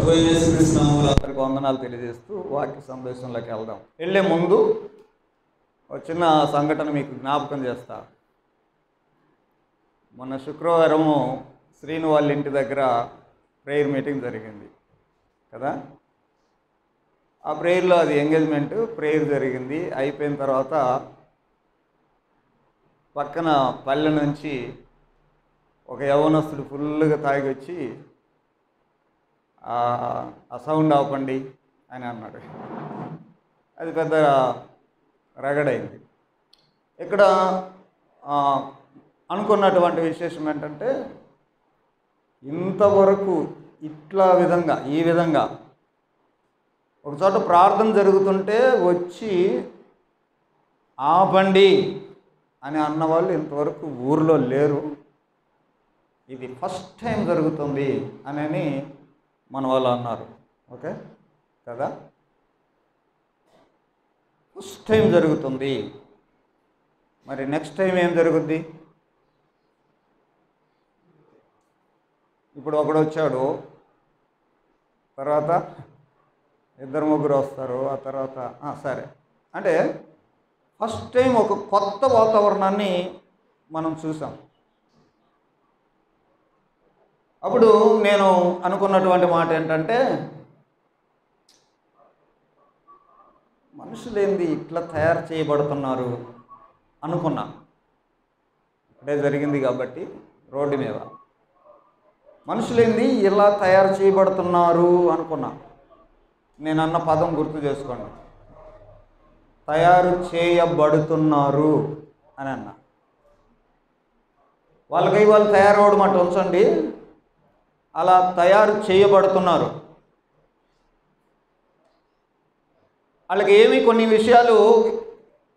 అందరికి వందనాలు తెలియజేస్తూ వాక్య సందేశంలోకి వెళ్దాం. వెళ్ళే ముందు ఒక చిన్న సంఘటన మీకు జ్ఞాపకం చేస్తా. మొన్న శుక్రవారము శ్రీను వాళ్ళ ఇంటి దగ్గర ప్రేయర్ మీటింగ్ జరిగింది కదా. ఆ ప్రేయర్లో అది ఎంగేజ్మెంట్ ప్రేయర్ జరిగింది. అయిపోయిన తర్వాత పక్కన పల్లె నుంచి ఒక యవ్వనస్తుడు ఫుల్గా తాగి వచ్చి ఆ సౌండ్ ఆపండి అని అన్నాడు. అది పెద్ద రగడైంది. ఇక్కడ అనుకున్నటువంటి విశేషం ఏంటంటే, ఇంతవరకు ఈ విధంగా ఒక చోట ప్రార్థన జరుగుతుంటే వచ్చి ఆపండి అని అన్నవాళ్ళు ఇంతవరకు ఊరిలో లేరు. ఇది ఫస్ట్ టైం జరుగుతుంది అని మన వాళ్ళు అన్నారు. ఓకే కదా, ఫస్ట్ టైం జరుగుతుంది. మరి నెక్స్ట్ టైం ఏం జరుగుద్ది? ఇప్పుడు ఒకడు వచ్చాడు, తర్వాత ఇద్దరు ముగ్గురు వస్తారు, ఆ తర్వాత సరే అంటే ఫస్ట్ టైం ఒక కొత్త వాతావరణాన్ని మనం చూసాం. అప్పుడు నేను అనుకున్నటువంటి మాట ఏంటంటే, మనుషులేంది ఇట్లా తయారు చేయబడుతున్నారు అనుకున్నా. ఇప్పుడే జరిగింది కాబట్టి రోడ్డు మీద మనుషులేంది ఇలా తయారు చేయబడుతున్నారు అనుకున్నా. నేను అన్న పదం గుర్తు చేసుకోండి, తయారు చేయబడుతున్నారు అని అన్నా. వాళ్ళకై వాళ్ళు తయారవడం అటు ఉంచండి, అలా తయారు చేయబడుతున్నారు. వాళ్ళకి ఏమి కొన్ని విషయాలు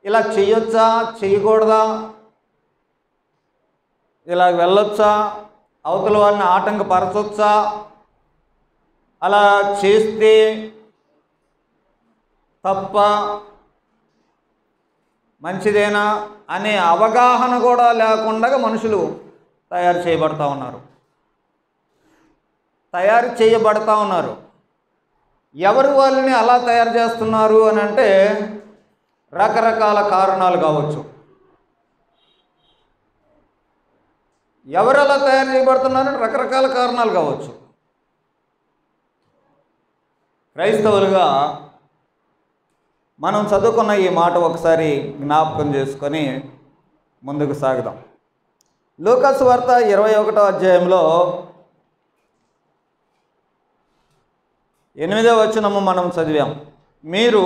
ఇలా చేయొచ్చా, చేయకూడదా, ఇలా వెళ్ళొచ్చా, అవతల వాళ్ళని ఆటంకపరచొచ్చా, అలా చేస్తే తప్ప మంచిదేనా అనే అవగాహన కూడా లేకుండా మనుషులు తయారు చేయబడతా ఉన్నారు. ఎవరు వాళ్ళని అలా తయారు చేస్తున్నారు అని అంటే రకరకాల కారణాలు కావచ్చు. ఎవరు అలా తయారు చేయబడుతున్నారని రకరకాల కారణాలు కావచ్చు. క్రైస్తవులుగా మనం చదువుకున్న ఈ మాట ఒకసారి జ్ఞాపకం చేసుకొని ముందుకు సాగుదాం. లూకా సువార్త 21వ అధ్యాయంలో 8వ వచనము మనం చదివాం. మీరు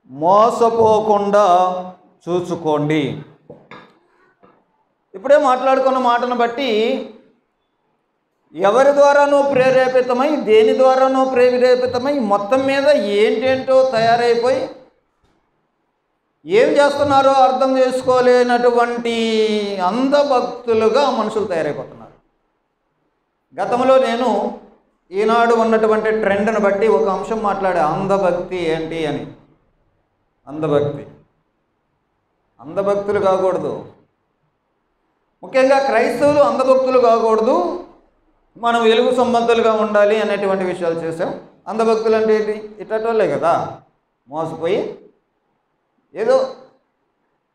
మోసపోకుండా చూసుకోండి. ఇప్పుడే మాట్లాడుకున్న మాటను బట్టి ఎవరి ద్వారానో ప్రేరేపితమై, దేని ద్వారానో ప్రేరేపితమై మొత్తం మీద ఏంటేంటో తయారైపోయి ఏం చేస్తున్నారో అర్థం చేసుకోలేనటువంటి అంధభక్తులుగా మనుషులు తయారైపోతున్నారు. గతంలో నేను ఈనాడు ఉన్నటువంటి ట్రెండ్ని బట్టి ఒక అంశం మాట్లాడే, అంధభక్తి ఏంటి అని. అంధభక్తులు కాకూడదు. ముఖ్యంగా క్రైస్తవులు అంధభక్తులు కాకూడదు, మనం వెలుగు సంబంధులుగా ఉండాలి అనేటువంటి విషయాలు చేసాం. అంధభక్తులు అంటే ఏంటి? ఇట్టటోళ్ళే కదా, మోసపోయి ఏదో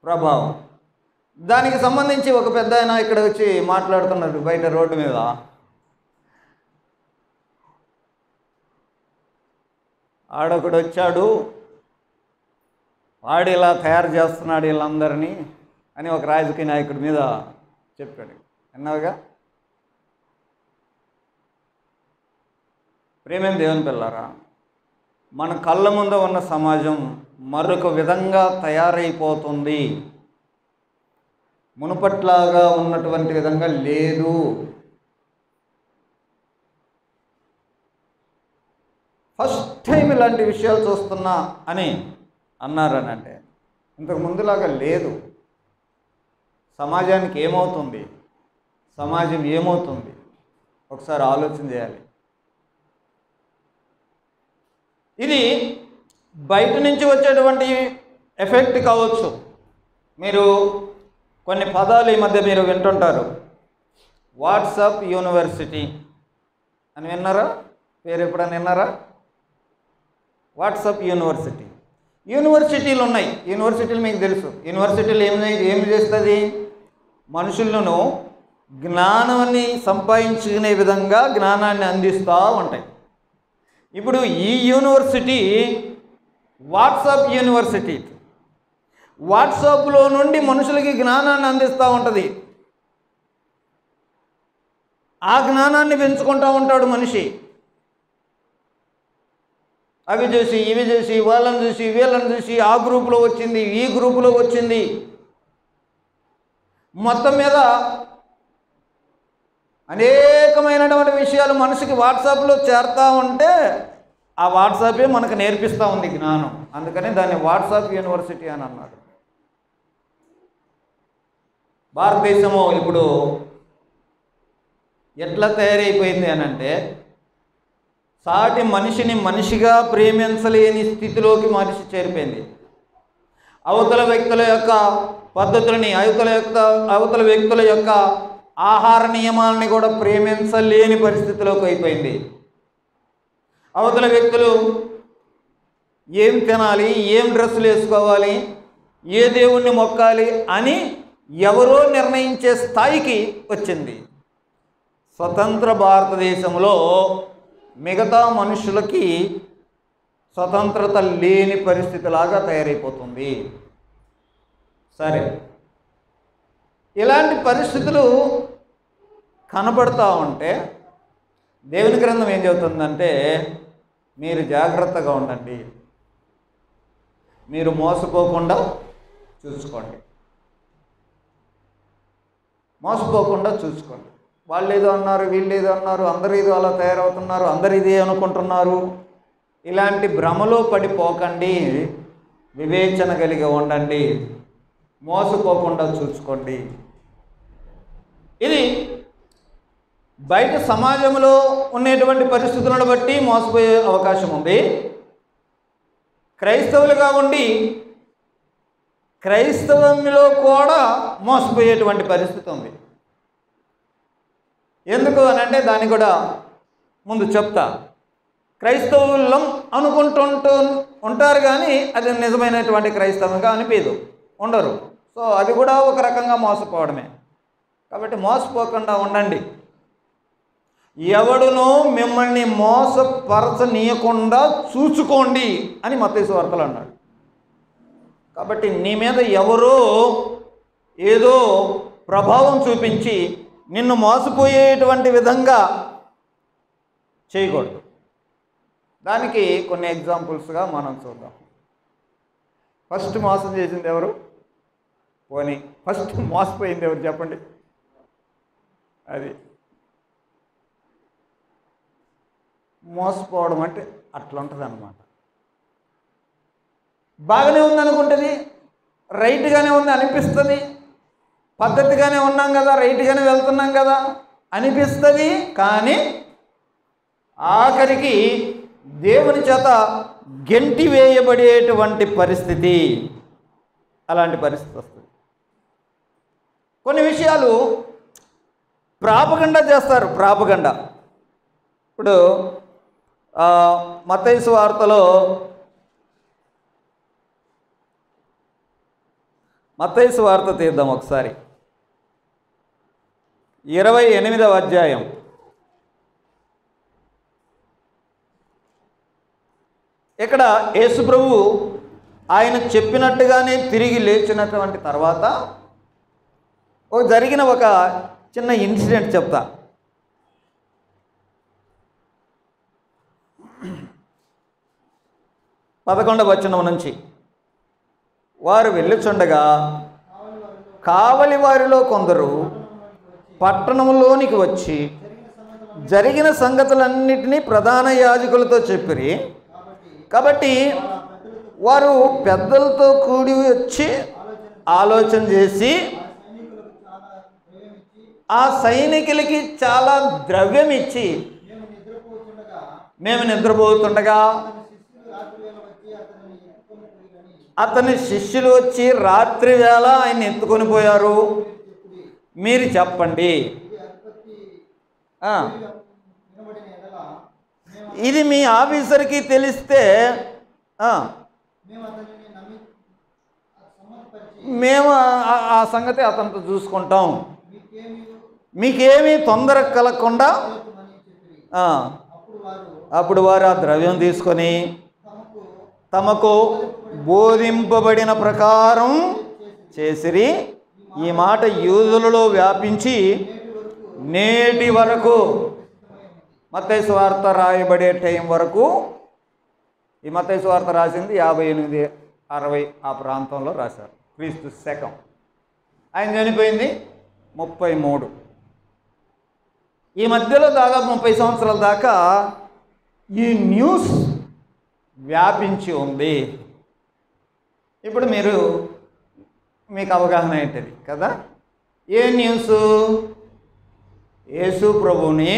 ప్రభావం. దానికి సంబంధించి ఒక పెద్ద ఆయన ఇక్కడ వచ్చి మాట్లాడుతున్నాడు బయట రోడ్డు మీద. ఆడొకడు వచ్చాడు, వాడు ఇలా తయారు చేస్తున్నాడు వీళ్ళందరినీ అని ఒక రాజకీయ నాయకుడి మీద చెప్పాడు. విన్నావుగా? ప్రేమేం దేవుని పిల్లారా, మన కళ్ళ ముందు ఉన్న సమాజం మరొక విధంగా తయారైపోతుంది. మునుపట్లాగా ఉన్నటువంటి విధంగా లేదు. ఫస్ట్ టైం ఇలాంటి విషయాలు చూస్తున్నా అని అన్నారని అంటే ఇంతకు ముందులాగా లేదు. సమాజానికి ఏమవుతుంది, సమాజం ఏమవుతుంది ఒకసారి ఆలోచన చేయాలి. ఇది బయట నుంచి వచ్చేటువంటి ఎఫెక్ట్ కావచ్చు. మీరు కొన్ని పదాలు ఈ మధ్య మీరు వింటుంటారు. వాట్సాప్ యూనివర్సిటీ అని విన్నారా? పేరు ఎప్పుడైనా విన్నారా? WhatsApp university. యూనివర్సిటీలు ఉన్నాయి. యూనివర్సిటీలు మీకు తెలుసు. యూనివర్సిటీలు ఏమి చేస్తుంది? మనుషులను జ్ఞానాన్ని సంపాదించుకునే విధంగా జ్ఞానాన్ని అందిస్తూ ఉంటాయి. ఇప్పుడు ఈ యూనివర్సిటీ వాట్సాప్ యూనివర్సిటీ. వాట్సాప్లో నుండి మనుషులకి జ్ఞానాన్ని అందిస్తూ ఉంటుంది. ఆ జ్ఞానాన్ని పెంచుకుంటూ ఉంటాడు మనిషి. అవి చూసి ఇవి చూసి వాళ్ళని చూసి వీళ్ళని చూసి ఆ గ్రూపులో వచ్చింది, ఈ గ్రూపులో వచ్చింది, మొత్తం మీద అనేకమైనటువంటి విషయాలు మనిషికి వాట్సాప్లో చేరుతూ ఉంటే ఆ వాట్సాపే మనకు నేర్పిస్తూ ఉంది జ్ఞానం. అందుకని దాన్ని వాట్సాప్ యూనివర్సిటీ అని అన్నారు. భారతదేశము ఇప్పుడు ఎట్లా తయారైపోయింది అని అంటే, సాటి మనిషిని మనిషిగా ప్రేమించలేని స్థితిలోకి మనిషి చేరిపోయింది. అవతల వ్యక్తుల యొక్క పద్ధతులని, అవతల వ్యక్తుల యొక్క ఆహార నియమాలని కూడా ప్రేమించలేని పరిస్థితిలోకి అయిపోయింది. అవతల వ్యక్తులు ఏం తినాలి, ఏం డ్రెస్సులు వేసుకోవాలి, ఏ దేవుణ్ణి మొక్కాలి అని ఎవరో నిర్ణయించే స్థాయికి వచ్చింది. స్వతంత్ర భారతదేశంలో మిగతా మనుషులకి స్వతంత్రత లేని పరిస్థితిలాగా తయారైపోతుంది. సరే, ఇలాంటి పరిస్థితులు కనబడుతూ ఉంటే దేవుని గ్రంథం ఏం చెబుతుందంటే, మీరు జాగ్రత్తగా ఉండండి, మీరు మోసపోకుండా చూసుకోండి, మోసపోకుండా చూసుకోండి. వాళ్ళు ఏదో అన్నారు, వీళ్ళు ఏదో అన్నారు, అందరూ ఏదో అలా తయారవుతున్నారు, అందరు ఇదే అనుకుంటున్నారు, ఇలాంటి భ్రమలో పడిపోకండి, వివేచన కలిగి ఉండండి, మోసపోకుండా చూసుకోండి. ఇది బయట సమాజంలో ఉండేటువంటి పరిస్థితులను బట్టి మోసపోయే అవకాశం ఉంది. క్రైస్తవులుగా ఉండి క్రైస్తవంలో కూడా మోసపోయేటువంటి పరిస్థితి ఉంది. ఎందుకు అని అంటే దాన్ని కూడా ముందు చెప్తా. క్రైస్తవులం అనుకుంటూ ఉంటారు, కానీ అది నిజమైనటువంటి క్రైస్తవంగా అనిపించదు, ఉండరు. సో అది కూడా ఒక రకంగా మోసపోవడమే. కాబట్టి మోసపోకుండా ఉండండి. ఎవడునో మిమ్మల్ని మోసపరచనీయకుండా చూసుకోండి అని మత్తయి సువార్తలో అన్నాడు. కాబట్టి నీ మీద ఎవరో ఏదో ప్రభావం చూపించి నిన్ను మోసపోయేటువంటి విధంగా చేయకూడదు. దానికి కొన్ని ఎగ్జాంపుల్స్గా మనం చూద్దాం. ఫస్ట్ మోసం చేసింది ఎవరు? పోనీ ఫస్ట్ మోసపోయింది ఎవరు చెప్పండి? అది మోసపోవడం అంటే అట్లా ఉంటుంది అన్నమాట. బాగానే ఉందనుకుంటుంది, రైట్గానే ఉంది అనిపిస్తుంది, పద్ధతిగానే ఉన్నాం కదా, రైట్గానే వెళ్తున్నాం కదా అనిపిస్తుంది. కానీ ఆఖరికి దేవుని చేత గెంటి వేయబడేటువంటి పరిస్థితి, అలాంటి పరిస్థితి వస్తుంది. కొన్ని విషయాలు ప్రాపగండా చేస్తారు. ప్రాపగండా ఇప్పుడు మత్తయి సువార్తలో మత్తయి సువార్త తీద్దాం ఒకసారి. 28వ అధ్యాయం. ఇక్కడ యేసు ప్రభువు ఆయన చెప్పినట్టుగానే తిరిగి లేచినటువంటి తర్వాత జరిగిన ఒక చిన్న ఇన్సిడెంట్ చెప్తా. 11వ వచనం నుంచి, వారు వెళ్ళుచుండగా కావలి వారిలో కొందరు పట్టణంలోనికి వచ్చి జరిగిన సంగతులన్నిటినీ ప్రధాన యాజకులతో చెప్పిరి. కాబట్టి వారు పెద్దలతో కూడి వచ్చి ఆలోచన చేసి ఆ సైనికులకి చాలా ద్రవ్యం ఇచ్చి, మేము నిద్రపోతుండగా అతని శిష్యులు వచ్చి రాత్రి వేళ ఆయన ఎత్తుకొని పోయారు, మీరు చెప్పండి. ఇది మీ ఆఫీసర్కి తెలిస్తే మేము ఆ సంగతి అతనితో చూసుకుంటాం, మీకేమీ తొందర కలగకుండా. అప్పుడు వారు ఆ ద్రవ్యం తీసుకొని తమకు బోధింపబడిన ప్రకారం చేసిరి. ఈ మాట యూదులలో వ్యాపించి నేటి వరకు, మత్తయి సువార్త రాయబడే టైం వరకు, ఈ మత్తయి సువార్త రాసింది 58, 60 ఆ ప్రాంతంలో రాశారు, క్రీస్తు శకం. ఆయన చనిపోయింది 33. ఈ మధ్యలో దాదాపు 30 సంవత్సరాల దాకా ఈ న్యూస్ వ్యాపించి ఉంది. ఇప్పుడు మీకు అవగాహన ఏంటిది కదా? ఏ న్యూస్? యేసు ప్రభువుని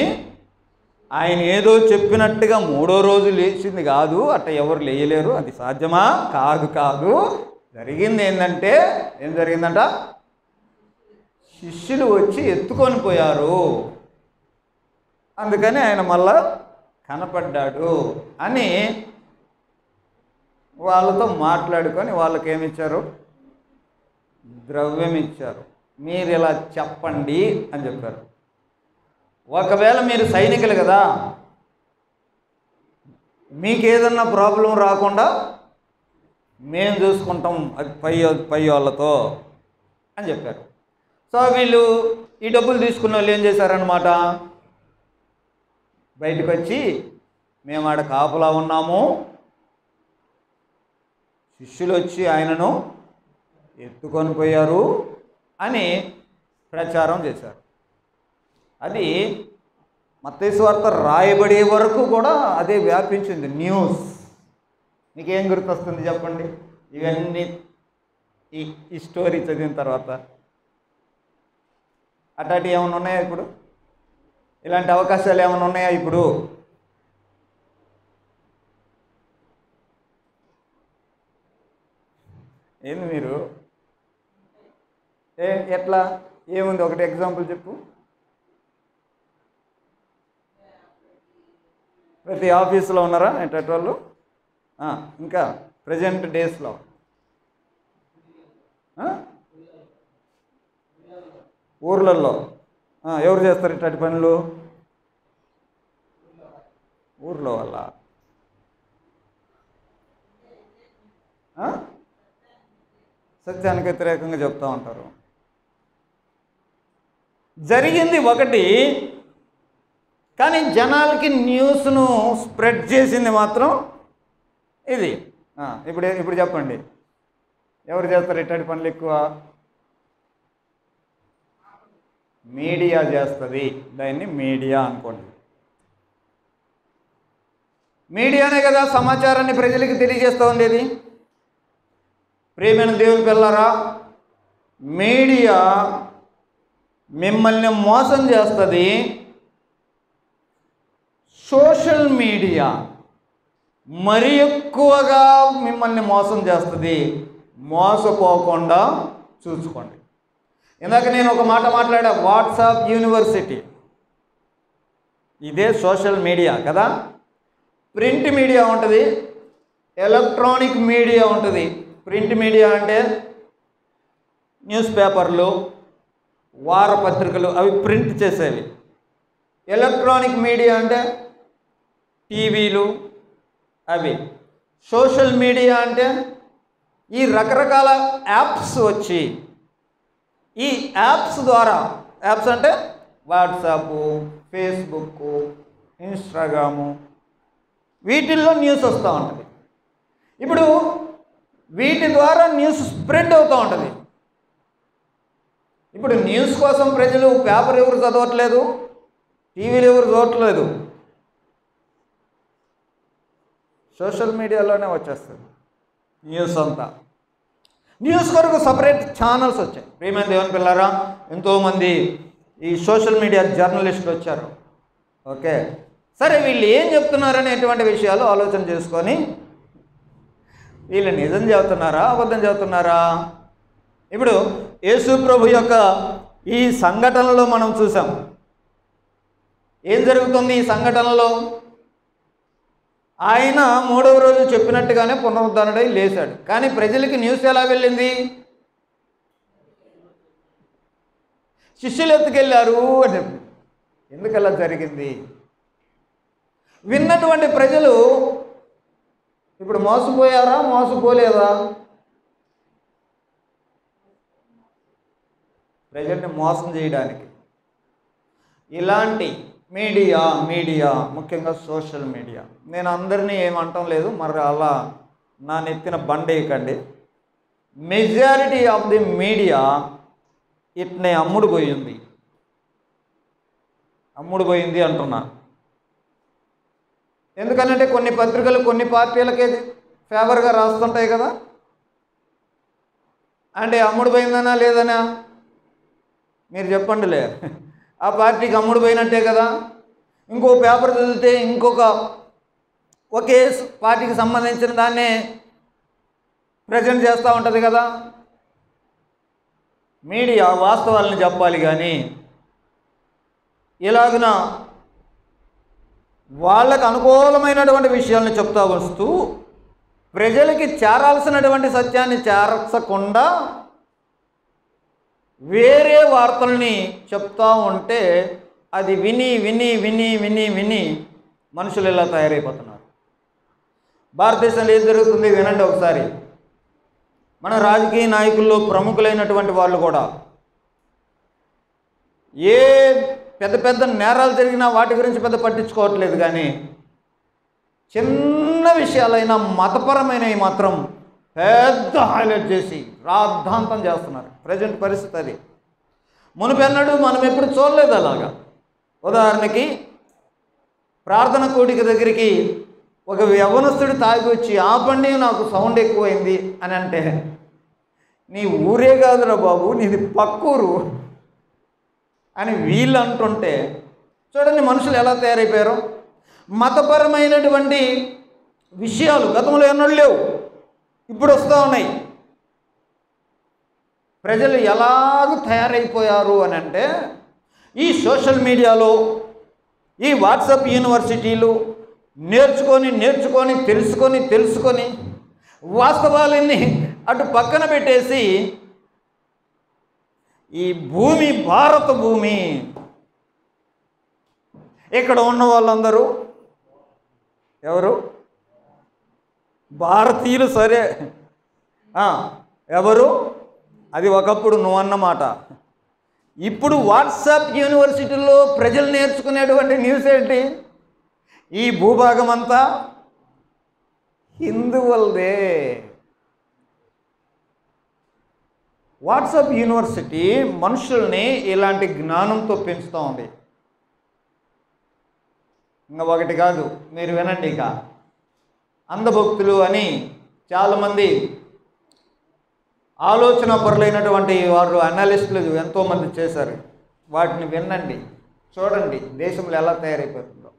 ఆయన ఏదో చెప్పినట్టుగా 3వ రోజు లేచింది కాదు, అట్ట ఎవరు లేయలేరు, అది సాధ్యమా? కాదు. జరిగింది ఏంటంటే, ఏం జరిగిందంట? శిష్యులు వచ్చి ఎత్తుకొని పోయారు, అందుకని ఆయన మళ్ళా కనపడ్డాడు అని వాళ్ళతో మాట్లాడుకొని వాళ్ళకి ఏమిచ్చారు? ద్రవ్యం ఇచ్చారు. మీరు ఇలా చెప్పండి అని చెప్పారు. ఒకవేళ మీరు సైనికులు కదా, మీకు ఏదన్నా ప్రాబ్లం రాకుండా మేము చూసుకుంటాం, అది పై వాళ్ళతో అని చెప్పారు. సో వీళ్ళు ఈ డబ్బులు తీసుకున్న వాళ్ళు ఏం చేశారనమాట, బయటకు వచ్చి మేము ఆడ కాపులా ఉన్నాము, శిష్యులు వచ్చి ఆయనను ఎత్తుకొని పోయారు అని ప్రచారం చేశారు. అది మత్తయి సువార్త రాయబడే వరకు కూడా అదే వ్యాపించింది న్యూస్. మీకేం గుర్తొస్తుంది చెప్పండి ఇవన్నీ ఈ స్టోరీ చదివిన తర్వాత? అట్లాంటివి ఏమైనా ఉన్నాయా ఇప్పుడు? ఇలాంటి అవకాశాలు ఏమైనా ఉన్నాయా ఇప్పుడు? ఏంది మీరు ఎట్లా? ఏముంది? ఒకటి ఎగ్జాంపుల్ చెప్పు. ప్రతి ఆఫీసులో ఉన్నారా వాళ్ళు? ఇంకా ప్రజెంట్ డేస్లో ఊర్లలో ఎవరు చేస్తారు ఇట్లాంటి పనులు? ఊర్లో వాళ్ళ సత్యానికి వ్యతిరేకంగా చెప్తూ ఉంటారు. జరిగింది ఒకటి, కానీ జనాలకి న్యూస్ను స్ప్రెడ్ చేసింది మాత్రం ఇది. ఇప్పుడు చెప్పండి, ఎవరు చేస్తారు ఇట్లాంటి పనులు ఎక్కువ? మీడియా చేస్తుంది. దాన్ని మీడియా అనుకోండి. మీడియానే కదా సమాచారాన్ని ప్రజలకి తెలియజేస్తూ ఉండేది. ప్రియమైన దేవుని పిల్లరా, మీడియా మిమ్మల్ని మోసం చేస్తుంది. సోషల్ మీడియా మరి ఎక్కువగా మిమ్మల్ని మోసం చేస్తుంది. మోసపోకుండా చూసుకోండి. ఇందాక నేను ఒక మాట మాట్లాడా, వాట్సాప్ యూనివర్సిటీ. ఇదే సోషల్ మీడియా కదా. ప్రింట్ మీడియా ఉంటుంది, ఎలక్ట్రానిక్ మీడియా ఉంటుంది. ప్రింట్ మీడియా అంటే న్యూస్ పేపర్లు, వారపత్రికలు, అవి ప్రింట్ చేసేవి. ఎలక్ట్రానిక్ మీడియా అంటే టీవీలు, అవి. సోషల్ మీడియా అంటే ఈ రకరకాల యాప్స్ వచ్చి, ఈ యాప్స్ ద్వారా, యాప్స్ అంటే వాట్సాప్, ఫేస్బుక్, ఇన్స్టాగ్రాము, వీటిల్లో న్యూస్ వస్తూ ఉంటుంది. ఇప్పుడు వీటి ద్వారా న్యూస్ స్ప్రెడ్ అవుతూ ఉంటుంది. ఇప్పుడు న్యూస్ కోసం ప్రజలు పేపర్ ఎవరు చదవట్లేదు, టీవీలు ఎవరు చూడట్లేదు, సోషల్ మీడియాలోనే వచ్చేస్తుంది న్యూస్ అంతా. న్యూస్ కొరకు సపరేట్ ఛానల్స్ వచ్చాయి. ప్రియమైన దేవుని పిల్లారా, ఎంతోమంది ఈ సోషల్ మీడియా జర్నలిస్టులు వచ్చారు. ఓకే, సరే, వీళ్ళు ఏం చెప్తున్నారనేటువంటి విషయాలు ఆలోచన చేసుకొని, వీళ్ళు నిజం చెబుతున్నారా, అబద్ధం చెబుతున్నారా? ఇప్పుడు యేసు ప్రభు యొక్క ఈ సంఘటనలో మనం చూసాం. ఏం జరుగుతుంది ఈ సంఘటనలో? ఆయన మూడవ రోజు చెప్పినట్టుగానే పునరుద్ధరణై లేచాడు. కానీ ప్రజలకి న్యూస్ ఎలా వెళ్ళింది? శిష్యులు ఎత్తుకెళ్ళారు అని. ఎందుకు అలా జరిగింది? విన్నటువంటి ప్రజలు ఇప్పుడు మోసపోయారా, మోసపోలేదా? ప్రజల్ని మోసం చేయడానికి ఇలాంటి మీడియా ముఖ్యంగా సోషల్ మీడియా, నేను అందరినీ ఏమంటం లేదు, మరి అలా నా నెత్తిన బండేయకండి. మెజారిటీ ఆఫ్ ది మీడియా ఇట్నే అమ్ముడు పోయింది అంటున్నా. ఎందుకనంటే కొన్ని పత్రికలు కొన్ని పార్టీలకే ఫేవర్గా రాస్తుంటాయి కదా. అంటే అమ్ముడు పోయిందనా లేదనా మీరు చెప్పండిలే. ఆ పార్టీకి అమ్ముడు పోయినట్టే కదా. ఇంకో పేపర్ చదివితే ఒకే పార్టీకి సంబంధించిన దాన్నే ప్రజెంట్ చేస్తూ ఉంటుంది కదా. మీడియా వాస్తవాలను చెప్పాలి కానీ ఇలాగున వాళ్ళకు అనుకూలమైనటువంటి విషయాలను చెప్తా వస్తూ ప్రజలకి చేరాల్సినటువంటి సత్యాన్ని చేర్చకుండా వేరే వార్తల్ని చెప్తా ఉంటే అది విని విని విని విని విని మనుషులు ఇలా తయారైపోతున్నారు. భారతదేశంలో ఏం జరుగుతుంది వినండి ఒకసారి. మన రాజకీయ నాయకుల్లో ప్రముఖులైనటువంటి వాళ్ళు కూడా ఏ పెద్ద పెద్ద నేరాలు జరిగినా వాటి గురించి పెద్ద పట్టించుకోవట్లేదు, కానీ చిన్న విషయాలైనా మతపరమైనవి మాత్రం పెద్ద హైలైట్ చేసి రాద్ధాంతం చేస్తున్నారు. ప్రజెంట్ పరిస్థితి అది. మునుపెన్నడూ మనం ఎప్పుడు చూడలేదు అలాగా. ఉదాహరణకి ప్రార్థన కోడిక దగ్గరికి ఒక యవ్వనస్తుడు తాగి వచ్చి ఆపండి నాకు సౌండ్ ఎక్కువైంది అని అంటే, నీ ఊరే కాదురా బాబు నీది పక్కూరు అని వీళ్ళు అంటుంటే చూడండి మనుషులు ఎలా తయారైపోయారో. మతపరమైనటువంటి విషయాలు గతంలో ఎన్నడూ లేవు, ఇప్పుడు వస్తూ ఉన్నాయి. ప్రజలు ఎలాగ తయారైపోయారు అని అంటే ఈ సోషల్ మీడియాలో ఈ వాట్సాప్ యూనివర్సిటీలు నేర్చుకొని తెలుసుకొని వాస్తవాలన్నీ అటు పక్కన పెట్టేసి ఈ భూమి భారత భూమి, ఇక్కడ ఉన్న వాళ్ళందరూ ఎవరు? భారతీయులు. సరే ఎవరు? అది ఒకప్పుడు నువ్వు అన్నమాట. ఇప్పుడు వాట్సాప్ యూనివర్సిటీలో ప్రజలు నేర్చుకునేటువంటి న్యూస్ ఏంటి? ఈ భూభాగం అంతా హిందువులదే. వాట్సాప్ యూనివర్సిటీ మనుషుల్ని ఇలాంటి జ్ఞానంతో పెంచుతూ ఉంది. ఇంకా ఒకటి కాదు, మీరు వినండి. ఇక అంధభక్తులు అని చాలామంది ఆలోచన పరులైనటువంటి వారు అనలిస్టులు ఎంతోమంది చేశారు. వాటిని వినండి, చూడండి దేశంలో ఎలా తయారైపోతుందో.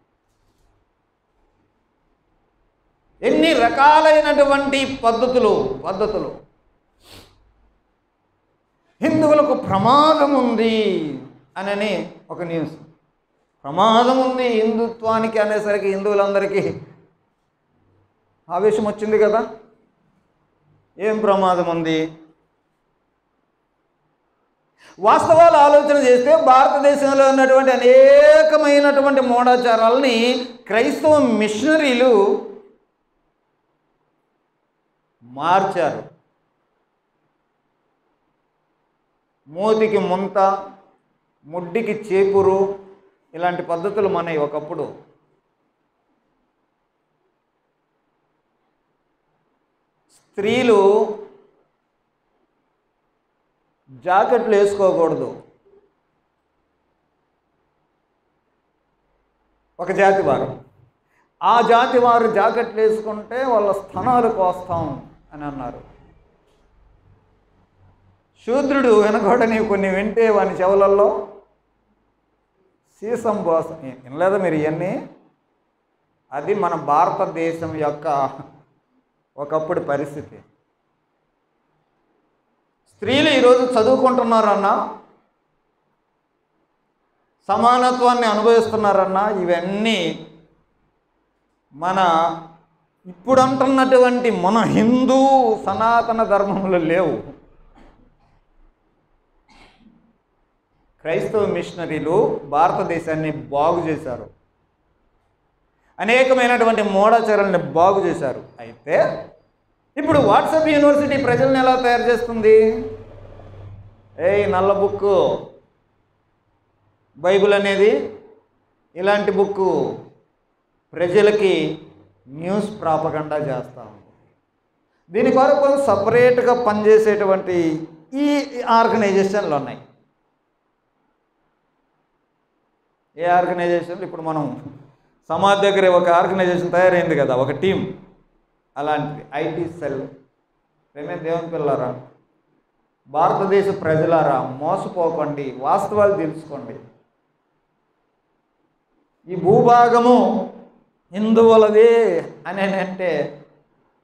ఎన్ని రకాలైనటువంటి పద్ధతులు హిందువులకు ప్రమాదం ఉంది అని ఒక న్యూస్. ప్రమాదం ఉంది హిందుత్వానికి అనేసరికి హిందువులందరికీ ఆవేశం వచ్చింది కదా. ఏం ప్రమాదం ఉంది? వాస్తవాలు ఆలోచన చేస్తే భారతదేశంలో ఉన్నటువంటి అనేకమైనటువంటి మూఢాచారాలని క్రైస్తవ మిషనరీలు మార్చారు. మూతికి ముంత, ముడ్డికి చేపురు, ఇలాంటి పద్ధతులు మనవి ఒకప్పుడు. స్త్రీలు జాకెట్లు వేసుకోకూడదు. ఒక జాతి వారు, ఆ జాతి వారు జాకెట్లు వేసుకుంటే వాళ్ళ స్థనాలు కోస్తాం అని అన్నారు. శూద్రుడు వినకూడని కొన్ని వింటే వాని చెవులలో సీసం కోసం. వినలేదా మీరు ఇవన్నీ? అది మన భారతదేశం యొక్క ఒకప్పుడు పరిస్థితి. స్త్రీలు ఈరోజు చదువుకుంటున్నారన్నా, సమానత్వాన్ని అనుభవిస్తున్నారన్నా, ఇవన్నీ మన ఇప్పుడు అంటున్నటువంటి మన హిందూ సనాతన ధర్మములు లేవు. క్రైస్తవ మిషనరీలు భారతదేశాన్ని బాగు చేశారు, అనేకమైనటువంటి మూఢాచారాలని బాగు చేశారు. అయితే ఇప్పుడు వాట్సాప్ యూనివర్సిటీ ప్రజల్ని ఎలా తయారు చేస్తుంది? నల్ల బుక్కు బైబిల్ అనేది ఇలాంటి బుక్కు ప్రజలకి న్యూస్ ప్రాపగండా చేస్తూ ఉంది. దీని కొరకు సపరేట్గా పనిచేసేటువంటి ఈ ఆర్గనైజేషన్లు ఉన్నాయి. ఏ ఆర్గనైజేషన్? ఇప్పుడు మనం సమాజ్ దగ్గర ఒక ఆర్గనైజేషన్ తయారైంది కదా, ఒక టీం. అలాంటిది ఐటీ సెల్. ప్రేమే దేవుని పిల్లలారా, భారతదేశ ప్రజలారా, మోసపోకండి, వాస్తవాలు తెలుసుకోండి. ఈ భూభాగము హిందువులదే అని అంటే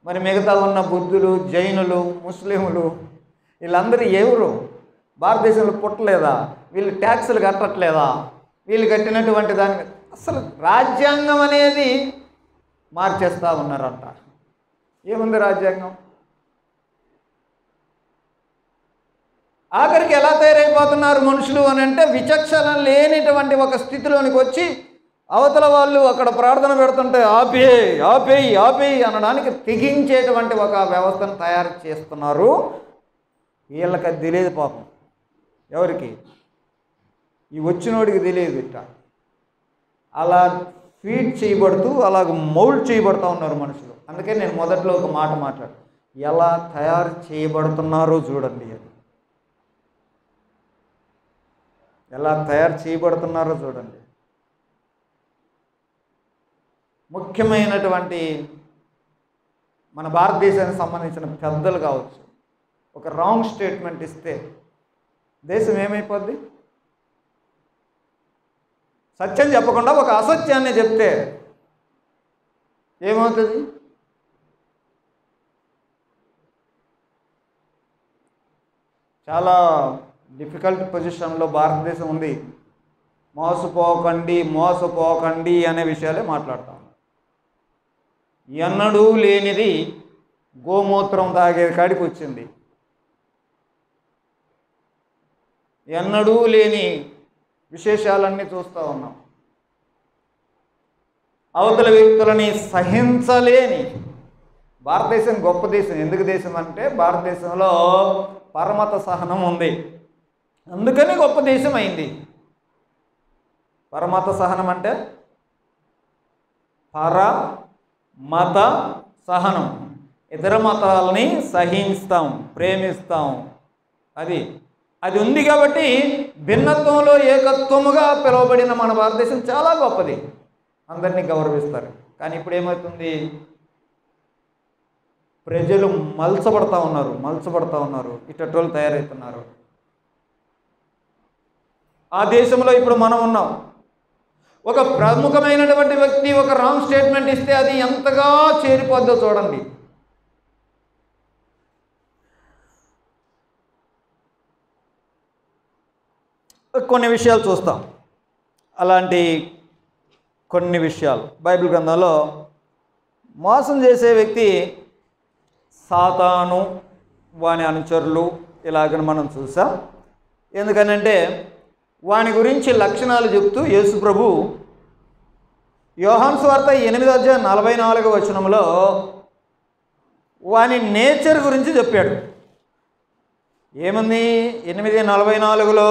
మరి మిగతా ఉన్న బుద్ధులు, జైనులు, ముస్లింలు వీళ్ళందరూ ఎవరు? భారతదేశంలో పుట్టలేదా? వీళ్ళు ట్యాక్సులు కట్టట్లేదా? వీళ్ళు కట్టినటువంటి దాని అసలు రాజ్యాంగం అనేది మార్చేస్తూ ఉన్నారంట. ఏముంది రాజ్యాంగం? ఆఖరికి ఎలా తయారైపోతున్నారు మనుషులు అని అంటే, విచక్షణ లేనిటువంటి ఒక స్థితిలోనికి వచ్చి అవతల వాళ్ళు అక్కడ ప్రార్థన పెడుతుంటే ఆపేయి ఆపేయి ఆపేయి అనడానికి తెగించేటువంటి ఒక వ్యవస్థను తయారు చేస్తున్నారు. వీళ్ళకి అది తెలియదు పాపం. ఎవరికి? ఈ వచ్చినోడికి తెలియదు. ఇట్ట అలా ఫీడ్ చేయబడుతూ అలాగ మౌల్డ్ చేయబడుతూ ఉన్నారు మనుషులు. అందుకే నేను మొదట్లో ఒక మాట మాట్లాడు, ఎలా తయారు చేయబడుతున్నారో చూడండి. ఎలా తయారు చేయబడుతున్నారో చూడండి. ముఖ్యమైనటువంటి మన భారతదేశానికి సంబంధించిన పెద్దలు కావచ్చు, ఒక రాంగ్ స్టేట్మెంట్ ఇస్తే దేశం ఏమైపోద్ది? సత్యం చెప్పకుండా ఒక అసత్యాన్ని చెప్తే ఏమవుతుంది? చాలా డిఫికల్ట్ పొజిషన్లో భారతదేశం ఉంది. మోసపోకండి మోసపోకండి అనే విషయాలే మాట్లాడతాం. ఎన్నడూ లేనిది గోమూత్రం తాగే కాడికి వచ్చింది. ఎన్నడూ లేని విశేషాలన్నీ చూస్తూ ఉన్నాం. అవతల వ్యక్తులని సహించలేని భారతదేశం గొప్ప దేశం. ఎందుకు దేశం అంటే భారతదేశంలో పరమత సహనం ఉంది, అందుకని గొప్ప దేశం అయింది. పరమత సహనం అంటే పరమత సహనం, ఇతర మతాలని సహిస్తాం, ప్రేమిస్తాం. అది ఉంది కాబట్టి భిన్నత్వంలో ఏకత్వముగా పిలువబడిన మన భారతదేశం చాలా గొప్పది, అందరినీ గౌరవిస్తారు. కానీ ఇప్పుడు ఏమవుతుంది? ప్రజలు మలచబడతా ఉన్నారు, ఇట్టోళ్ళు తయారవుతున్నారు. ఆ దేశంలో ఇప్పుడు మనం ఉన్నాం. ఒక ప్రముఖమైనటువంటి వ్యక్తి ఒక రాంగ్ స్టేట్మెంట్ ఇస్తే అది ఎంతగా చేరిపోద్దో చూడండి. కొన్ని విషయాలు చూస్తాం. అలాంటి కొన్ని విషయాలు బైబిల్ గ్రంథంలో మోసం చేసే వ్యక్తి సాతాను, వాని అనుచరులు ఇలాగని మనం చూసాం. ఎందుకనంటే వాని గురించి లక్షణాలు చెప్తూ యేసు ప్రభు యోహాను సువార్త 8:44 వాని నేచర్ గురించి చెప్పాడు. ఏముంది 8:44?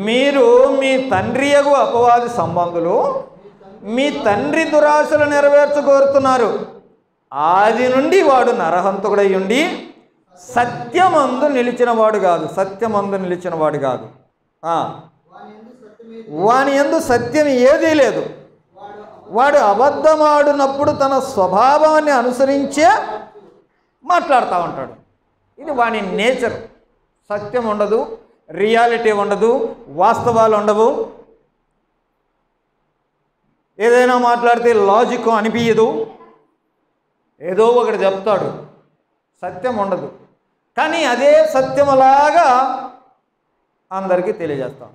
మీరు మీ తండ్రియగు అపవాది సంబంధులు, మీ తండ్రి దురాశలు నెరవేర్చగోరుతున్నారు. ఆది నుండి వాడు నరహంతకుడై ఉండి సత్యమందు నిలిచినవాడు కాదు. వాని యందు సత్యం ఏదీ లేదు. వాడు అబద్ధమాడినప్పుడు తన స్వభావాన్ని అనుసరించే మాట్లాడుతూ ఉంటాడు. ఇది వాని నేచర్. సత్యం ఉండదు, రియాలిటీ ఉండదు, వాస్తవాలు ఉండవు. ఏదైనా మాట్లాడితే లాజిక్ అనిపించదు, ఏదో ఒకటి చెప్తాడు, సత్యం ఉండదు. కానీ అదే సత్యములాగా అందరికీ తెలియజేస్తాం.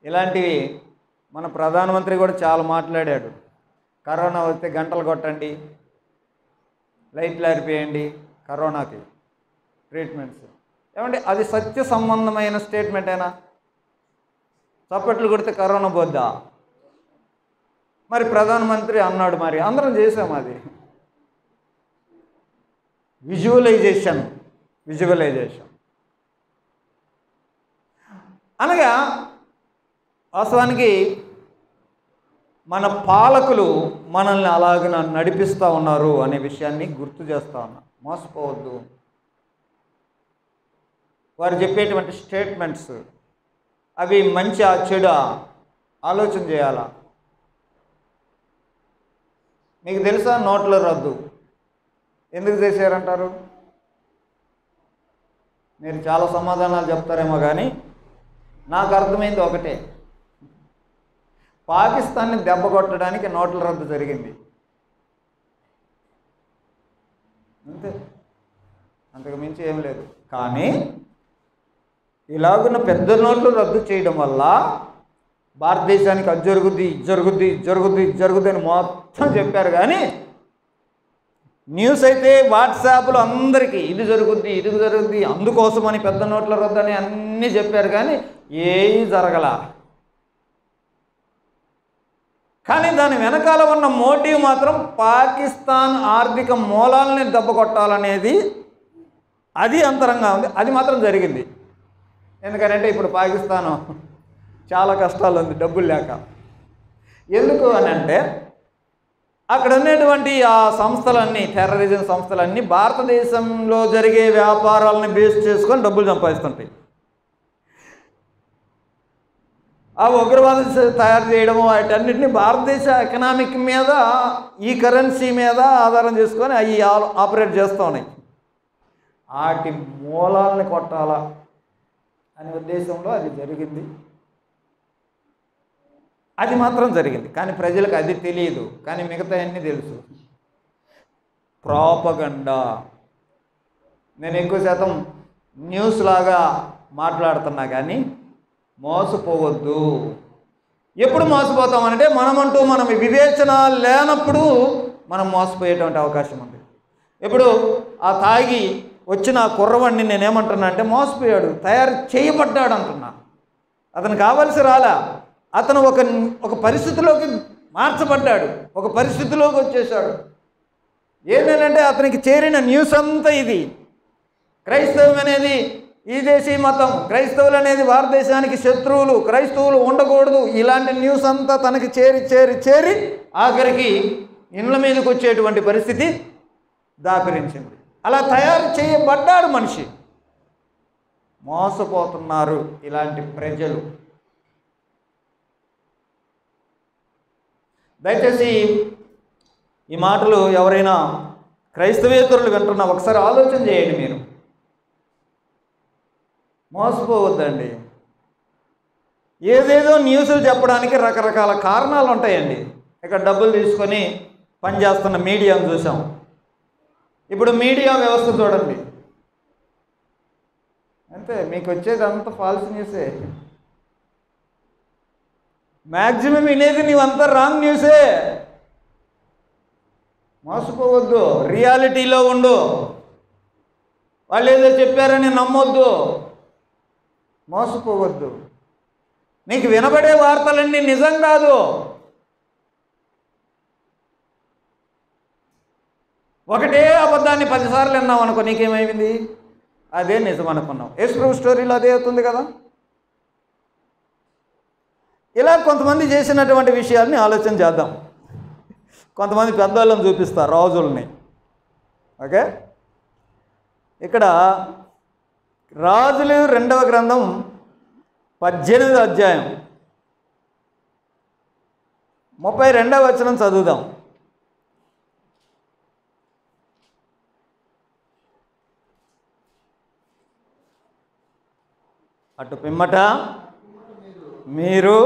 ఇలాంటివి మన ప్రధానమంత్రి కూడా చాలా మాట్లాడాడు. కరోనా వస్తే గంటలు కొట్టండి, లైట్లు ఆరిపేయండి, కరోనాకి ట్రీట్మెంట్స్. ఏమంటే అది సత్య సంబంధమైన స్టేట్మెంటేనా? చప్పట్లు కొడితే కరోనా పోద్దా? మరి ప్రధానమంత్రి అన్నాడు, మరి అందరం చేసాం. అది విజువలైజేషన్ అనగా వాస్తవానికి మన పాలకులు మనల్ని అలాగ నడిపిస్తూ ఉన్నారు అనే విషయాన్ని గుర్తు చేస్తూ ఉన్నా. మోసపోవద్దు. వారు చెప్పేటువంటి స్టేట్మెంట్స్ అవి మంచి చెడు ఆలోచన చేయాలా. మీకు తెలుసా నోట్ల రద్దు ఎందుకు చేశారంటారు? మీరు చాలా సమాధానాలు చెప్తారేమో, కానీ నాకు అర్థమైంది ఒకటే, పాకిస్తాన్ని దెబ్బ కొట్టడానికి నోట్ల రద్దు జరిగింది, అంతే, అంతకు మించి ఏం లేదు. కానీ ఇలాగున్న పెద్ద నోట్లు రద్దు చేయడం వల్ల భారతదేశానికి అది జరుగుద్ది, ఇది జరుగుద్ది, ఇది జరుగుద్ది, ఇది జరుగుద్ది అని మొత్తం చెప్పారు. కానీ న్యూస్ అయితే వాట్సాప్లో అందరికీ ఇది జరుగుద్ది, ఇది జరుగుద్ది, అందుకోసమని పెద్ద నోట్ల రద్దు అని అన్నీ చెప్పారు, కానీ ఏమీ జరగల. కానీ దాని వెనకాల ఉన్న మోటివ్ మాత్రం పాకిస్తాన్ ఆర్థిక మూలాలని దెబ్బ కొట్టాలనేది, అది అంతరంగా ఉంది. అది మాత్రం జరిగింది. ఎందుకంటే ఇప్పుడు పాకిస్తాను చాలా కష్టాలు ఉంది, డబ్బులు లేక. ఎందుకు అని అంటే అక్కడ ఉన్నటువంటి ఆ సంస్థలన్నీ, టెర్రరిజం సంస్థలన్నీ భారతదేశంలో జరిగే వ్యాపారాలని బేస్ చేసుకొని డబ్బులు సంపాదిస్తుంటాయి. ఆ ఉగ్రవాదం తయారు చేయడము వాటన్నిటిని భారతదేశ ఎకనామిక్ మీద, ఈ కరెన్సీ మీద ఆధారం చేసుకొని అవి ఆపరేట్ చేస్తూ ఉన్నాయి. వాటి మూలాలని కొట్టాలా అనే ఉద్దేశంలో అది జరిగింది. అది మాత్రం జరిగింది. కానీ ప్రజలకు అది తెలియదు, కానీ మిగతా అన్నీ తెలుసు. ప్రాపగండా. నేను ఎక్కువ శాతం న్యూస్ లాగా మాట్లాడుతున్నా, కానీ మోసపోవద్దు. ఎప్పుడు మోసపోతామనంటే మనమంటూ మనం వివేచన లేనప్పుడు మనం మోసపోయేటువంటి అవకాశం ఉంది. ఇప్పుడు ఆ తాగి వచ్చిన ఆ కుర్రవాడిని నేనేమంటున్నా అంటే మోసపోయాడు, తయారు చేయబడ్డాడు అంటున్నా. అతను కావలసి రాలా, అతను ఒక పరిస్థితిలోకి మార్చబడ్డాడు, ఒక పరిస్థితిలోకి వచ్చేసాడు. ఏంటంటే అతనికి చేరిన న్యూస్ అంతా ఇది. క్రైస్తవం అనేది ఈ దేశీ మతం, క్రైస్తవులు అనేది భారతదేశానికి శత్రువులు, క్రైస్తవులు ఉండకూడదు, ఇలాంటి న్యూస్ అంతా తనకి చేరి ఆఖరికి ఇండ్ల మీదకి వచ్చేటువంటి పరిస్థితి దాపరించింది. అలా తయారు చేయబడ్డాడు మనిషి. మోసపోతున్నారు ఇలాంటి ప్రజలు. దయచేసి ఈ మాటలు ఎవరైనా క్రైస్తవేతరులు వింటున్నా ఒకసారి ఆలోచన చేయండి. మీరు మోసపోవద్దండి. ఏదేదో న్యూస్లు చెప్పడానికి రకరకాల కారణాలు ఉంటాయండి. ఇక్కడ డబ్బులు తీసుకొని పనిచేస్తున్న మీడియాను చూసాం. ఇప్పుడు మీడియా వ్యవస్థ చూడండి, అంతే, మీకు వచ్చేది అంతా ఫాల్స్ న్యూసే. మ్యాక్సిమం వినేది నీవంతా రాంగ్ న్యూసే. మోసపోవద్దు, రియాలిటీలో ఉండు. వాళ్ళు ఏదో చెప్పారని నమ్మొద్దు, మోసపోవద్దు. నీకు వినబడే వార్తలన్నీ నిజం కాదు. ఒకటే అబద్ధాన్ని 10 సార్లు విన్నావు అనుకో, నీకేమైంది? అదే నిజం అనుకున్నావు. యేసు స్టోరీలో అదే అవుతుంది కదా. ఇలా కొంతమంది చేసినటువంటి విషయాల్ని ఆలోచన చేద్దాం. కొంతమంది పెద్దవాళ్ళని చూపిస్తారు, రాజుల్ని. ఓకే, ఇక్కడ రాజులు 2వ గ్రంథం 18వ అధ్యాయం 32వ వచనం చదువుదాం. అటు పిమ్మట మీరు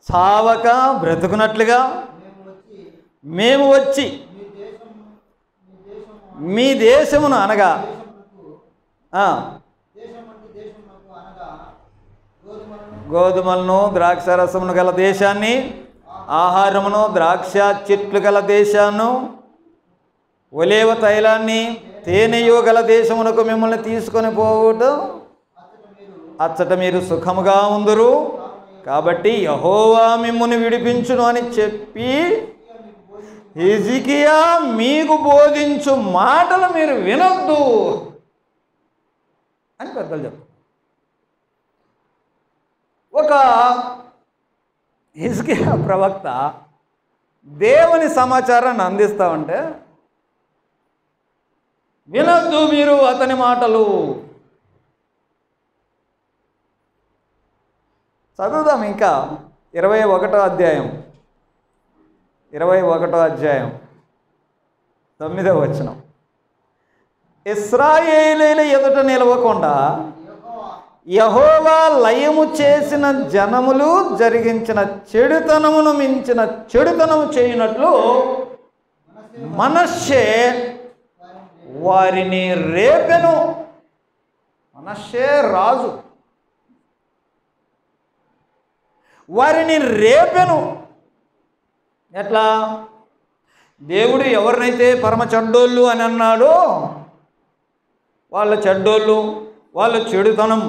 చావక బ్రతుకున్నట్లుగా మేము వచ్చి మీ దేశమును అనగా గోధుమలను ద్రాక్షారసమును గల దేశాన్ని, ఆహారమును ద్రాక్ష చెట్లు గల దేశాన్ని, ఒలీవ తైలాన్ని, తేనెయు గల దేశమునకు మిమ్మల్ని తీసుకొని పోవటం అచ్చట మీరు సుఖముగా ఉందురు. కాబట్టి యెహోవా మిమ్ముని విడిపించును అని చెప్పి హిజ్కియా మీకు బోధించు మాటలు మీరు వినొద్దు అని పెద్దలు చెప్పారు. ఒక హిజ్కియా ప్రవక్త దేవుని సమాచారాన్ని అందిస్తా ఉంటే వినొద్దు మీరు అతని మాటలు. చదువుదాం ఇంకా 21వ అధ్యాయం 9వ వచనం. ఇశ్రాయేలీయుల ఎదుట నిలవకుండా యెహోవా లయము చేసిన జనములు జరిగించిన చెడుతనమును మించిన చెడుతనము చేయనట్లు మనష్షే వారిని రేపెను. మనష్షే రాజు, వారిని రేపెను. ఎట్లా? దేవుడు ఎవరినైతే పరమ చెడ్డోళ్ళు అని అన్నాడో వాళ్ళ చెడ్డోళ్ళు, వాళ్ళ చెడుతనం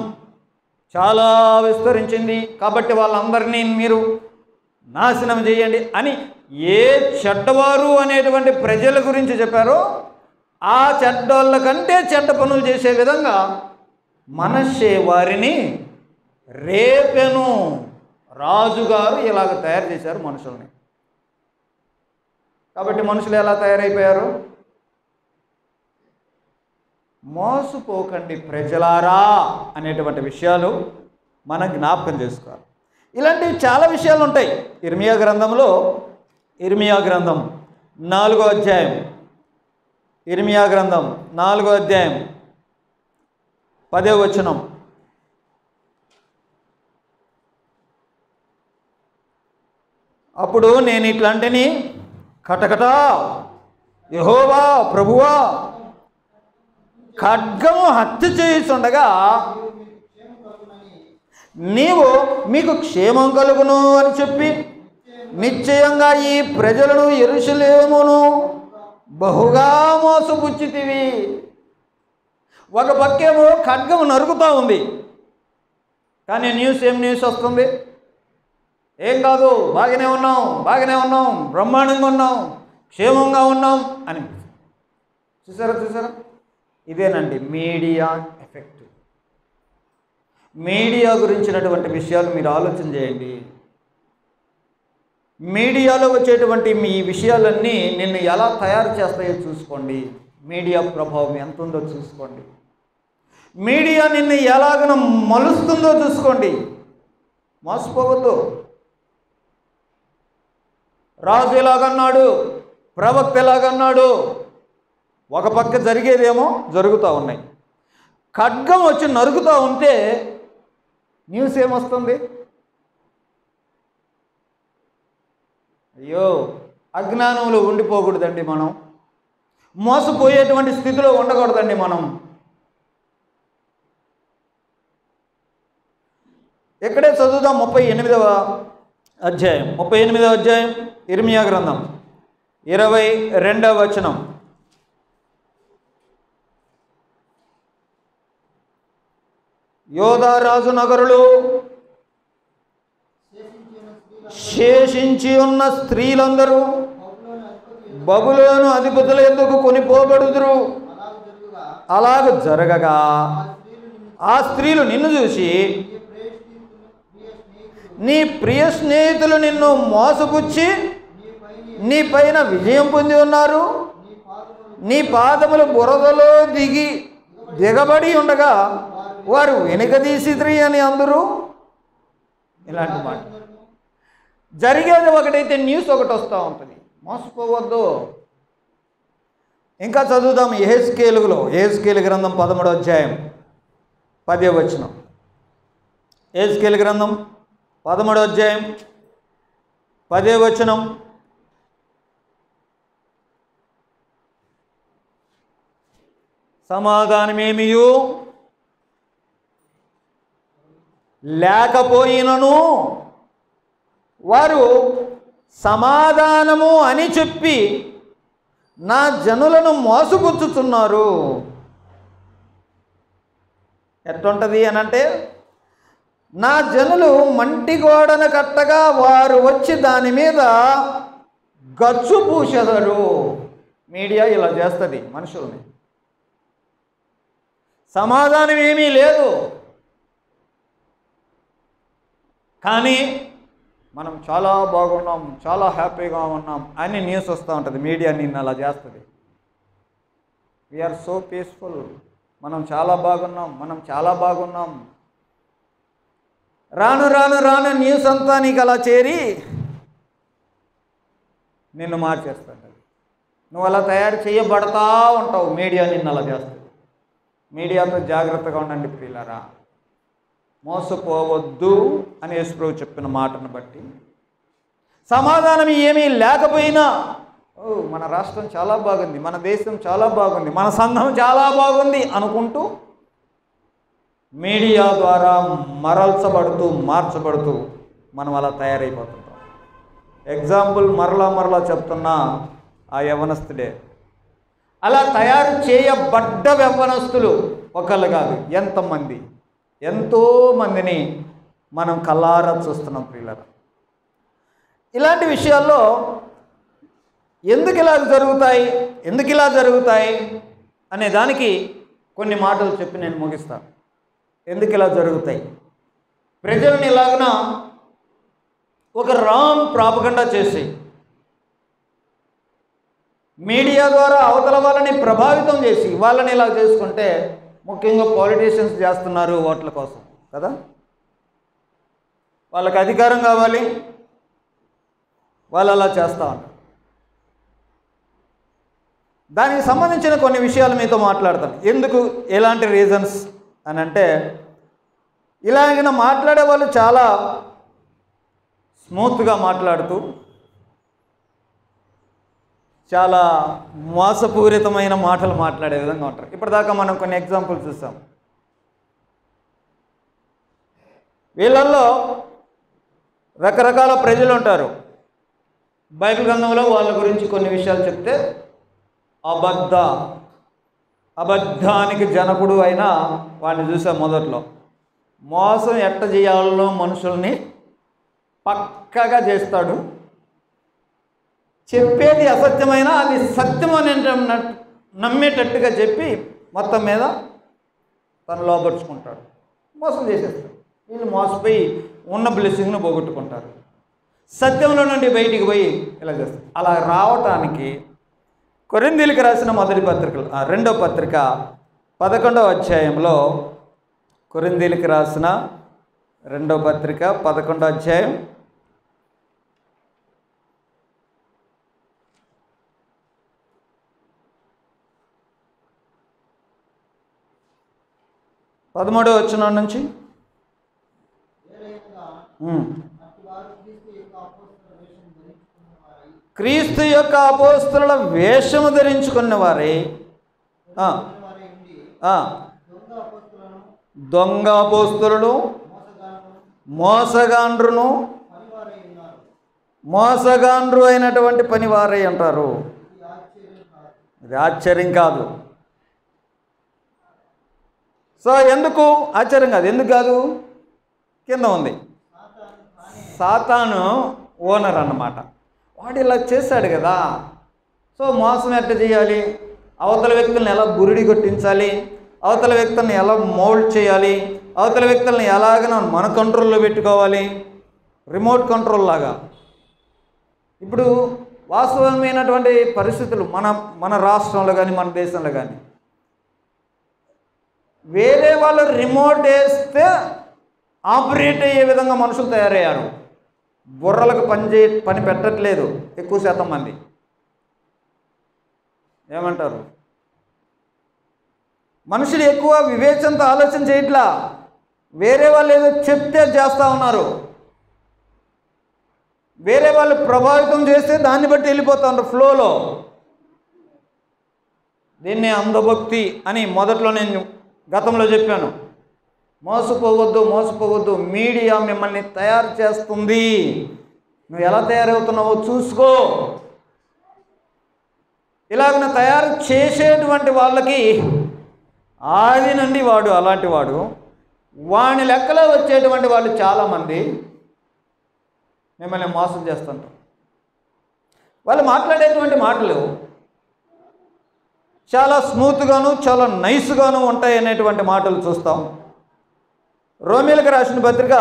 చాలా విస్తరించింది కాబట్టి వాళ్ళందరినీ మీరు నాశనం చేయండి అని ఏ చెడ్డవారు అనేటువంటి ప్రజల గురించి చెప్పారో ఆ చెడ్డోళ్ళ కంటే చెడ్డ పనులు చేసే విధంగా మనష్షే వారిని రేపెను. రాజుగారు ఇలాగ తయారు చేశారు మనుషుల్ని. కాబట్టి మనుషులు ఎలా తయారైపోయారు? మోసపోకండి ప్రజలారా అనేటువంటి విషయాలు మనం జ్ఞాపకం చేసుకోవాలి. ఇలాంటివి చాలా విషయాలు ఉంటాయి. ఇర్మియా గ్రంథం 4వ అధ్యాయం, ఇర్మియా గ్రంథం 4వ అధ్యాయం 10వ వచనం. అప్పుడు నేను ఇట్లాంటిని కటకట యెహోవా ప్రభువా ఖడ్గము హత్య చేయుచుండగా నీవు మీకు క్షేమం కలుగును అని చెప్పి నిశ్చయంగా ఈ ప్రజలను యెరూషలేమును బహుగా మోసపుచ్చితివి. ఒక పక్కేమో ఖడ్గము నరుకుతూ ఉంది, కానీ ఏం న్యూస్ వస్తుంది? ఏం కాదు, బాగానే ఉన్నాం, బ్రహ్మాండంగా ఉన్నాం, క్షేమంగా ఉన్నాం అని. చూసారా? ఇదేనండి మీడియా ఎఫెక్ట్. మీడియా గురించినటువంటి విషయాలు మీరు ఆలోచన చేయండి. మీడియాలో వచ్చేటువంటి మీ విషయాలన్నీ నిన్ను ఎలా తయారు చేస్తాయో చూసుకోండి. మీడియా ప్రభావం ఎంత ఉందో చూసుకోండి. మీడియా నిన్ను ఎలాగన మలుస్తుందో చూసుకోండి. మోసపోవద్దు. రాజు ఎలాగన్నాడు, ప్రవక్త ఎలాగన్నాడు, ఒక పక్క జరిగేదేమో జరుగుతూ ఉన్నాయి. ఖడ్గం వచ్చి నరుకుతూ ఉంటే న్యూస్ ఏమొస్తుంది? అయ్యో, అజ్ఞానంలో ఉండిపోకూడదండి మనం. మోసపోయేటువంటి స్థితిలో ఉండకూడదండి మనం. ఇక్కడే చదువుదాం 38వ అధ్యాయం ఇర్మియా గ్రంథం 22వ వచనం. యోధారాజు నగరులు శేషించి ఉన్న స్త్రీలందరూ బబులోను అధిపతుల యొద్దకు కొనిపోబడుదురు. అలాగ జరగగా ఆ స్త్రీలు నిన్ను చూసి నీ ప్రియ స్నేహితులు నిన్ను మోసపుచ్చి నీ పైన విజయం పొంది ఉన్నారు. నీ పాదములు బురదలో దిగబడి ఉండగా వారు వెనుకదీసిద్రి అని అందరూ. ఇలాంటి మాట జరిగేది ఒకటైతే న్యూస్ ఒకటి వస్తూ ఉంటుంది. మోసపోవద్దు. ఇంకా చదువుదాం యెహెజ్కేలు గ్రంథం 13వ అధ్యాయం 10వ వచనం. యెహెజ్కేలు గ్రంథం 13వ అధ్యాయం 10వ వచనం. సమాధానమేమియు లేకపోయినను వారు సమాధానము అని చెప్పి నా జనులను మోసపుచ్చుతున్నారు. ఎట్లుంటుంది అనంటే, నా జనులు మంటి గోడను కట్టగా వారు వచ్చి దాని మీద గచ్చు పూసెదరు. మీడియా ఇలా చేస్తుంది మనుషుల్ని. సమాధానం ఏమీ లేదు, కానీ మనం చాలా బాగున్నాం, చాలా హ్యాపీగా ఉన్నాం అని న్యూస్ వస్తూ ఉంటుంది. మీడియా నిన్ను అలా చేస్తుంది. వీఆర్ సో పీస్ఫుల్, మనం చాలా బాగున్నాం, మనం చాలా బాగున్నాం. రాను రాను రాను న్యూస్ అంతా నీకు అలా చేరి నిన్ను మార్చేస్తుంది. నువ్వు అలా తయారు చేయబడతా ఉంటావు. మీడియా నిన్ను అలా చేస్తుంది. మీడియాతో జాగ్రత్తగా ఉండండి ప్రియులారా. మోసపోవద్దు అని యేసుప్రభు చెప్పిన మాటను బట్టి సమాధానం ఏమీ లేకపోయినా, మన రాష్ట్రం చాలా బాగుంది, మన దేశం చాలా బాగుంది, మన సంఘం చాలా బాగుంది అనుకుంటూ మీడియా ద్వారా మార్చబడుతూ మనం అలా తయారైపోతుంటాం. ఎగ్జాంపుల్ మరలా చెప్తున్నా ఆ యవ్వనస్తుడే. అలా తయారు చేయబడ్డ యవ్వనస్తులు ఒకళ్ళు కాదు, ఎంతోమందిని మనం కళ్ళారా చూస్తున్నాం ప్రియులారా. ఇలాంటి విషయాల్లో ఎందుకు ఇలా జరుగుతాయి అనే దానికి కొన్ని మాటలు చెప్పి నేను ముగిస్తాను. ఎందుకు ఇలా జరుగుతాయి? ప్రజల్ని ఇలాగన ఒక రాంగ్ ప్రాపగండా చేసి మీడియా ద్వారా అవతల వాళ్ళని ప్రభావితం చేసి వాళ్ళని ఇలా చేసుకుంటే, ముఖ్యంగా పాలిటీషియన్స్ చేస్తున్నారు ఓట్ల కోసం కదా. వాళ్ళకి అధికారం కావాలి, వాళ్ళు అలా చేస్తూ ఉంటారు. దానికి సంబంధించిన కొన్ని విషయాలు మీతో మాట్లాడతాను. ఎందుకు, ఎలాంటి రీజన్స్ అని అంటే, ఇలాగిన మాట్లాడే వాళ్ళు చాలా స్మూత్గా మాట్లాడుతూ చాలా మోసపూరితమైన మాటలు మాట్లాడే విధంగా ఉంటారు. ఇప్పటిదాకా మనం కొన్ని ఎగ్జాంపుల్స్ చూసాం. వీళ్ళల్లో రకరకాల ప్రజలు ఉంటారు. బైబిల్ గ్రంథంలో వాళ్ళ గురించి కొన్ని విషయాలు చెప్తే, అబద్ధానికి జనకుడు అయిన వాడిని చూసాం. మొదట్లో మోసం ఎట్ట చేయాలనో మనుషుల్ని పక్కగా చేస్తాడు. చెప్పేది అసత్యమైనా అది సత్యం అని నమ్మేటట్టుగా చెప్పి మొత్తం మీద తను లోపరుచుకుంటాడు, మోసం చేసేస్తాడు. వీళ్ళు మోసపోయి ఉన్న బ్లెస్సింగ్ను పోగొట్టుకుంటారు. సత్యంలో నుండి బయటికి పోయి ఇలా చేస్తారు. అలా రావటానికి కొరింథీయులకు రాసిన మొదటి పత్రికలు, రెండో పత్రిక 11వ అధ్యాయంలో, కొరింథీయులకు రాసిన రెండో పత్రిక 11వ అధ్యాయం 13వ వచనం నుంచి, క్రీస్తు యొక్క అపోస్తలుల వేషము ధరించుకున్న వారే దొంగ అపోస్తలులు, మోసగాండ్రు అయినటువంటి పనివారై అంటారు. ఇది ఆశ్చర్యం కాదు. సో ఎందుకు ఆశ్చర్యం కాదు? ఎందుకు కాదు? కింద ఉంది, సాతాను ఓనర్ అన్నమాట. వాడు ఇలా చేశాడు కదా. సో మోసం ఎట్ట చేయాలి, అవతల వ్యక్తులను ఎలా బురిడి కొట్టించాలి, అవతల వ్యక్తులను ఎలా మౌల్డ్ చేయాలి, అవతల వ్యక్తులను ఎలాగైనా మన కంట్రోల్లో పెట్టుకోవాలి, రిమోట్ కంట్రోల్ లాగా. ఇప్పుడు వాస్తవమైనటువంటి పరిస్థితులు మన రాష్ట్రంలో కానీ మన దేశంలో కానీ, వేరే వాళ్ళు రిమోట్ వేస్తే ఆపరేట్ అయ్యే విధంగా మనుషులు తయారయ్యారు. బుర్రలకు పని పెట్టట్లేదు ఎక్కువ శాతం మంది. ఏమంటారు? మనుషులు ఎక్కువ వివేచనతో ఆలోచన చేయట్లా, వేరే వాళ్ళు ఏదో చెప్తే చేస్తూ ఉన్నారు. వేరే వాళ్ళు ప్రభావితం చేస్తే దాన్ని బట్టి వెళ్ళిపోతూ ఉంటారు ఫ్లోలో. దీన్నే అంధభక్తి అని మొదట్లో నేను గతంలో చెప్పాను. మోసపోవద్దు, మోసపోవద్దు. మీడియా మిమ్మల్ని తయారు చేస్తుంది. నువ్వు ఎలా తయారవుతున్నావో చూసుకో. ఇలాగ తయారు చేసేటువంటి వాళ్ళకి ఆది నుండి వాడు అలాంటి వాడు, వాని లెక్కలో వచ్చేటువంటి వాళ్ళు చాలామంది మిమ్మల్ని మోసం చేస్తుంటారు. వాళ్ళు మాట్లాడేటువంటి మాటలు చాలా స్మూత్గాను చాలా నైస్గాను ఉంటాయి అనేటువంటి మాటలు చూస్తాం. రోమీలకు రాసిన పత్రిక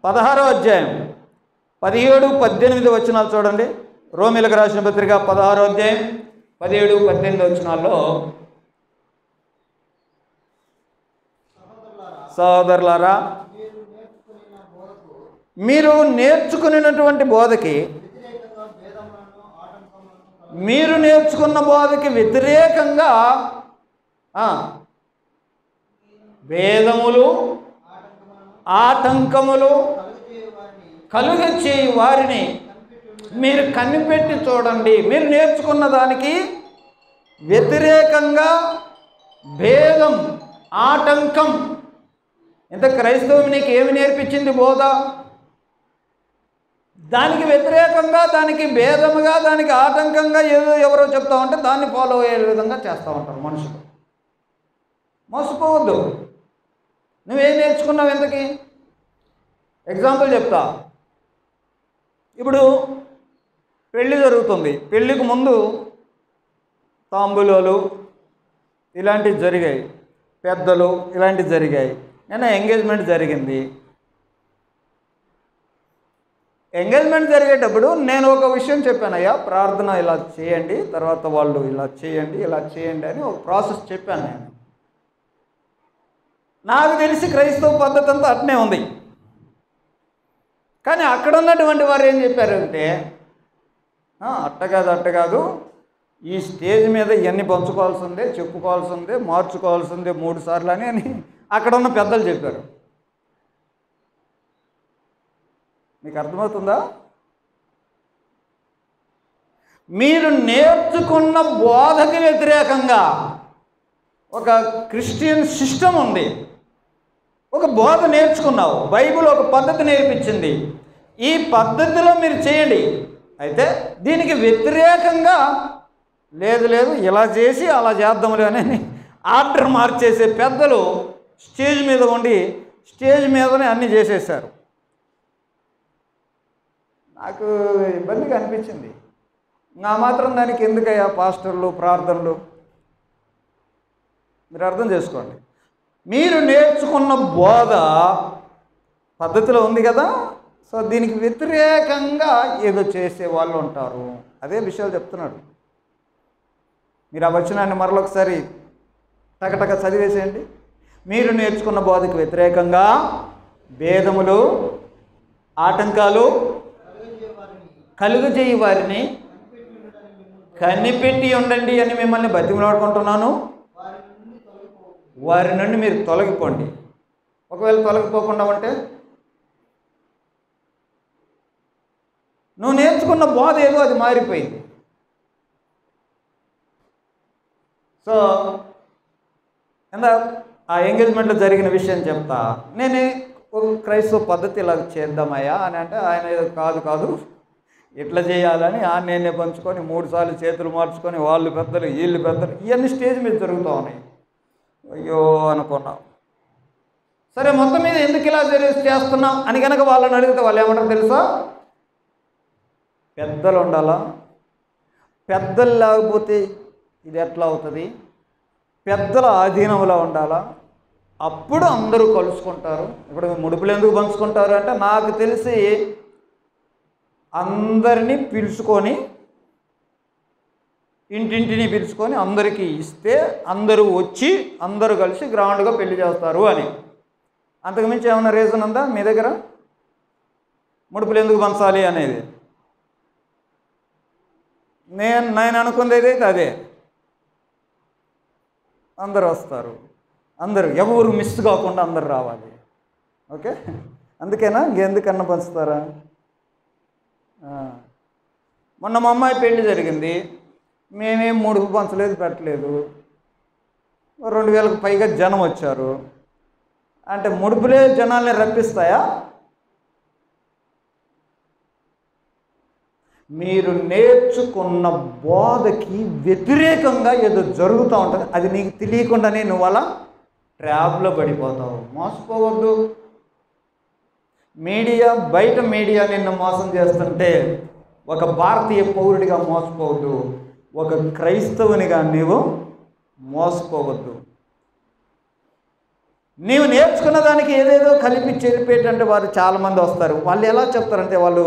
16వ అధ్యాయం 17-18 వచనాలు చూడండి. రోమీలకు రాసిన పత్రిక 16వ అధ్యాయం 17-18 వచనాల్లో, సోదరులారా, మీరు నేర్చుకున్నటువంటి బోధకి, మీరు నేర్చుకున్న బోధకి వ్యతిరేకంగా భేదములు, ఆటంకములు కలుగచేయి వారిని మీరు కనిపెట్టి చూడండి. మీరు నేర్చుకున్న దానికి వ్యతిరేకంగా భేదం, ఆటంకం. ఇంత క్రైస్తవం నీకు ఏమి నేర్పించింది బోధ? దానికి వ్యతిరేకంగా, దానికి భేదముగా, దానికి ఆటంకంగా ఏదో ఎవరో చెప్తా ఉంటే దాన్ని ఫాలో అయ్యే విధంగా చేస్తూ ఉంటారు మనుషులు. మోసపోవద్దు. నువ్వేం నేర్చుకున్నావు ఎంతకి? ఎగ్జాంపుల్ చెప్తా. ఇప్పుడు పెళ్ళి జరుగుతుంది. పెళ్ళికి ముందు తాంబూలాలు ఇలాంటివి జరిగాయి, పెద్దలు ఇలాంటివి జరిగాయి. నేను ఎంగేజ్మెంట్ జరిగింది. ఎంగేజ్మెంట్ జరిగేటప్పుడు నేను ఒక విషయం చెప్పాను, అయ్యా ప్రార్థన ఇలా చేయండి, తర్వాత వాళ్ళు ఇలా చేయండి, ఇలా చేయండి అని ఒక ప్రాసెస్ చెప్పాను నేను. నాకు తెలిసి క్రైస్తవ పద్ధతి అంతా అట్నే ఉంది. కానీ అక్కడ ఉన్నటువంటి వారు ఏం చెప్పారంటే, అట్ట కాదు, ఈ స్టేజ్ మీద ఇవన్నీ పంచుకోవాల్సిందే, చెప్పుకోవాల్సిందే, మార్చుకోవాల్సిందే 3 సార్లు అని అక్కడ ఉన్న పెద్దలు చెప్పారు. మీకు అర్థమవుతుందా? మీరు నేర్చుకున్న బోధకి వ్యతిరేకంగా ఒక క్రిస్టియన్ సిస్టమ్ ఉంది. ఒక బోధ నేర్చుకున్నావు, బైబిల్ ఒక పద్ధతి నేర్పించింది, ఈ పద్ధతిలో మీరు చేయండి. అయితే దీనికి వ్యతిరేకంగా లేదు ఇలా చేసి అలా చేద్దాంలే అని ఆర్డర్ మార్చేసే పెద్దలు స్టేజ్ మీద ఉండి స్టేజ్ మీదనే అన్నీ చేసేసారు. నాకు ఇబ్బందిగా అనిపించింది. నా మాత్రం దానికి ఎందుకయ్యా పాస్టర్లు, ప్రార్థనలు? మీరు అర్థం చేసుకోండి. మీరు నేర్చుకున్న బోధ పద్ధతిలో ఉంది కదా, సో దీనికి వ్యతిరేకంగా ఏదో చేసే వాళ్ళు ఉంటారు. అదే విషయాలు చెప్తున్నాడు. మీరు ఆ వచనాన్ని మరొకసారి టకటక చదివేసేయండి. మీరు నేర్చుకున్న బోధకు వ్యతిరేకంగా భేదములు, ఆటంకాలు కలుగజేయి వారిని కనిపెట్టి ఉండండి అని మిమ్మల్ని బతిమలాడుకుంటున్నాను. వారి నుండి మీరు తొలగిపోండి. ఒకవేళ తొలగిపోకుండా ఉంటే నువ్వు నేర్చుకున్న బోధ ఏదో అది మారిపోయింది. సో ఆ ఎంగేజ్మెంట్లో జరిగిన విషయం చెప్తా. నేను ఒక క్రైస్తవ పద్ధతి ఇలా చేద్దామయ్యా అని అంటే, ఆయన ఏదో కాదు ఇట్లా చేయాలని నేనే పంచుకొని 3 సార్లు చేతులు మార్చుకొని వాళ్ళు పెద్దలు వీళ్ళు పెద్దలు ఇవన్నీ స్టేజ్ మీద జరుగుతూ ఉన్నాయి. అయ్యో అనుకున్నాం. సరే మొత్తం మీద ఎందుకు ఇలా చేస్తున్నాం అని కనుక వాళ్ళని అడిగితే వాళ్ళు ఏమంటారు తెలుసా? పెద్దలు ఉండాలా, పెద్దలు లేకపోతే ఇది ఎట్లా అవుతుంది, పెద్దల ఆధీనంలో ఉండాలా, అప్పుడు అందరూ కలుసుకుంటారు. ఇప్పుడు ముడుపులు ఎందుకు పంచుకుంటారు అంటే, నాకు తెలిసి అందరినీ పిలుచుకొని ఇంటింటిని పిలుచుకొని అందరికీ ఇస్తే అందరూ వచ్చి అందరూ కలిసి గ్రౌండ్గా పెళ్లి చేస్తారు అని. అంతకుమించి ఏమైనా రీజన్ ఉందా మీ దగ్గర? ముడుపులు ఎందుకు పంచాలి అనేది నేను అనుకుంది ఏదైతే అదే. అందరూ వస్తారు, అందరూ ఎవరు మిస్ కాకుండా అందరు రావాలి. ఓకే, అందుకేనా ఇంకెందుకన్నా పంచుతారా? మొన్న మా అమ్మాయి పెళ్లి జరిగింది. మేమేం ముడుపు పంచలేదు, పెట్టలేదు. 2000కు పైగా జనం వచ్చారు. అంటే ముడుపులే జనాల్ని రప్పిస్తాయా? మీరు నేర్చుకున్న బోధకి వ్యతిరేకంగా ఏదో జరుగుతూ ఉంటుంది, అది నీకు తెలియకుండానే నువ్వు అలా ట్రాప్లో పడిపోతావు. మోసపోవద్దు. మీడియా, బయట మీడియా నిన్ను మోసం చేస్తుంటే ఒక భారతీయ పౌరుడిగా మోసపోవద్దు, ఒక క్రైస్తవునిగా నీవు మోసపోవద్దు. నీవు నేర్చుకున్న దానికి ఏదేదో కలిపి చెరిపేటంటే వారు చాలామంది వస్తారు. వాళ్ళు ఎలా చెప్తారంటే వాళ్ళు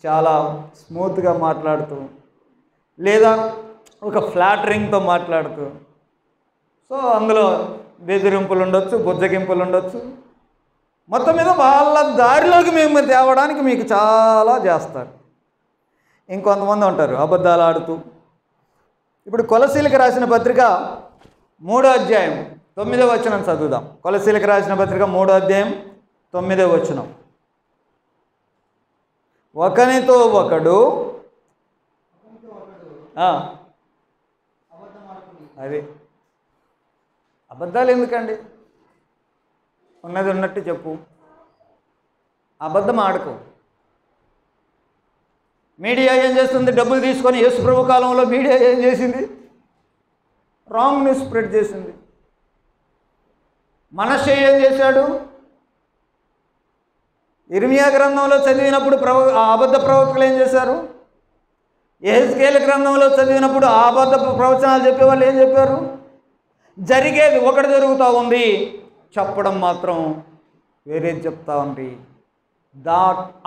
చాలా స్మూత్గా మాట్లాడుతూ, లేదా ఒక ఫ్లాటరింగ్తో మాట్లాడుతూ, సో అందులో బెదిరింపులు ఉండొచ్చు, బుజ్జగింపులు ఉండొచ్చు. మొత్తం మీద వాళ్ళ దారిలోకి మేము తేవడానికి మీకు చాలా చేస్తారు. ఇంకొంతమంది ఉంటారు అబద్ధాలు ఆడుతూ. ఇప్పుడు కొలసీలకు రాసిన పత్రిక 3వ అధ్యాయం 9వ వచనం చదువుదాం. కొలసీలకు రాసిన పత్రిక 3వ అధ్యాయం 9వ వచనం. ఒకనితో ఒకడు అది అబద్ధాలు ఎందుకండి? ఉన్నది ఉన్నట్టు చెప్పు, అబద్ధం ఆడుకో. మీడియా ఏం చేస్తుంది? డబ్బులు తీసుకొని యేసుప్రభు కాలంలో మీడియా ఏం చేసింది? రాంగ్ న్యూస్ స్ప్రెడ్ చేసింది. మనష్షే ఏం చేశాడు? ఇర్మియా గ్రంథంలో చదివినప్పుడు అబద్ధ ప్రవక్తలు ఏం చేశారు? యెహెజ్కేలు గ్రంథంలో చదివినప్పుడు ఆ అబద్ధ ప్రవచనాలు చెప్పేవాళ్ళు ఏం చెప్పారు? జరిగేది ఒకటి జరుగుతూ ఉంది, చెప్పడం మాత్రం వేరేది చెప్తా ఉంది.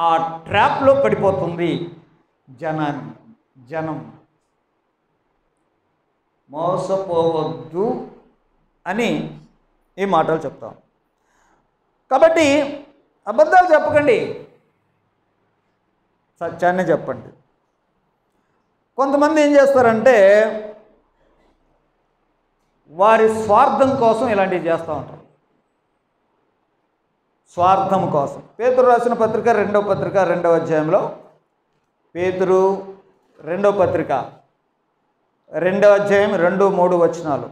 ఆ ట్రాప్లో పడిపోతుంది జనం. మోసపోవద్దు అని ఈ మాటలు చెప్తాం. కాబట్టి అబద్ధాలు చెప్పకండి, సత్యాన్ని చెప్పండి. కొంతమంది ఏం చేస్తారంటే వారి స్వార్థం కోసం ఇలాంటివి చేస్తూ ఉంటారు. స్వార్థం కోసం. పేతురు రాసిన పత్రిక 2వ పత్రిక 2వ అధ్యాయంలో, పేతురు 2వ పత్రిక 2వ అధ్యాయం 2, 3 వచనాలు.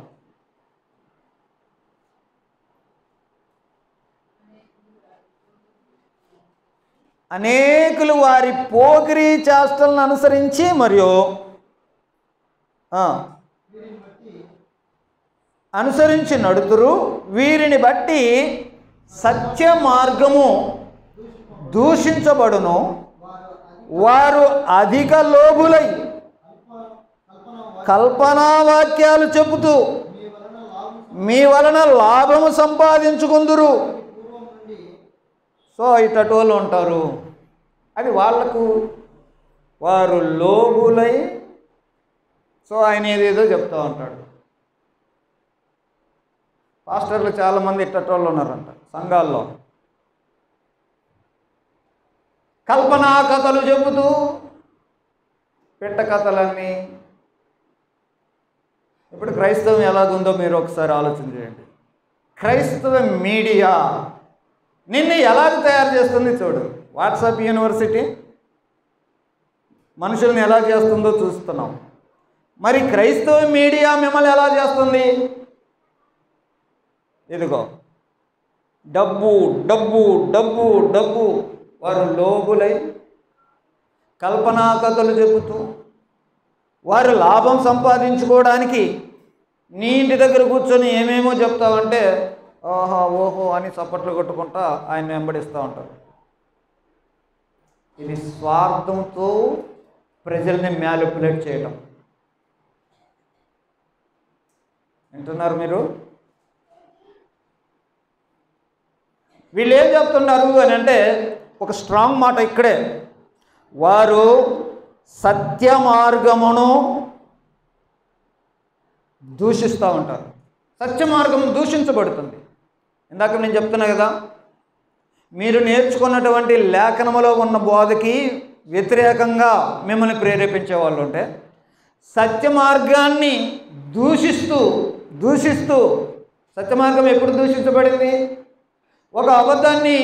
అనేకులు వారి పోకిరీ చేష్టలను అనుసరించి మరియు అనుసరించి నడుతురు. వీరిని బట్టి సత్య మార్గము దూషించబడును. వారు అధిక లోబులై కల్పనా వాక్యాలు చెబుతూ మీ వలన లాభము సంపాదించుకుందురు. సో ఇటటు వాళ్ళు ఉంటారు. అది వాళ్లకు వారు లోబులై, సో ఆయన ఏదేదో చెప్తూ ఉంటాడు. పాస్టర్లు చాలామంది ఇట్టటి వాళ్ళు ఉన్నారంట సంఘాల్లో. కల్పనా కథలు చెబుతూ, పెట్ట కథలన్నీ. ఇప్పుడు క్రైస్తవం ఎలాగుందో మీరు ఒకసారి ఆలోచన చేయండి. క్రైస్తవ మీడియా నిన్ను ఎలాగ తయారు చేస్తుంది చూడు. వాట్సాప్ యూనివర్సిటీ మనుషుల్ని ఎలా చేస్తుందో చూస్తున్నాం. మరి క్రైస్తవ మీడియా మిమ్మల్ని ఎలా చేస్తుంది? ఇదిగో డబ్బు డబ్బు డబ్బు డబ్బు. వారు లోబులై కల్పనా కథలు చెబుతూ వారు లాభం సంపాదించుకోవడానికి నీ ఇంటి దగ్గర కూర్చొని ఏమేమో చెప్తావంటే ఓహో ఓహో అని చప్పట్లు కొట్టుకుంటా ఆయన వెంబడిస్తూ ఉంటారు. ఇది స్వార్థంతో ప్రజల్ని మ్యానిపులేట్ చేయడం. వింటున్నారు మీరు? వీళ్ళు ఏం చెప్తున్నారు అని అంటే ఒక స్ట్రాంగ్ మాట ఇక్కడే. వారు సత్య మార్గమును దూషిస్తూ ఉంటారు. సత్య మార్గం దూషించబడుతుంది. ఇందాక నేను చెప్తున్నా కదా, మీరు నేర్చుకున్నటువంటి లేఖనములో ఉన్న బోధకి వ్యతిరేకంగా మిమ్మల్ని ప్రేరేపించే వాళ్ళు ఉంటే, సత్య మార్గాన్ని దూషిస్తూ సత్య మార్గం ఎప్పుడు దూషించబడింది? ఒక అబద్ధాన్ని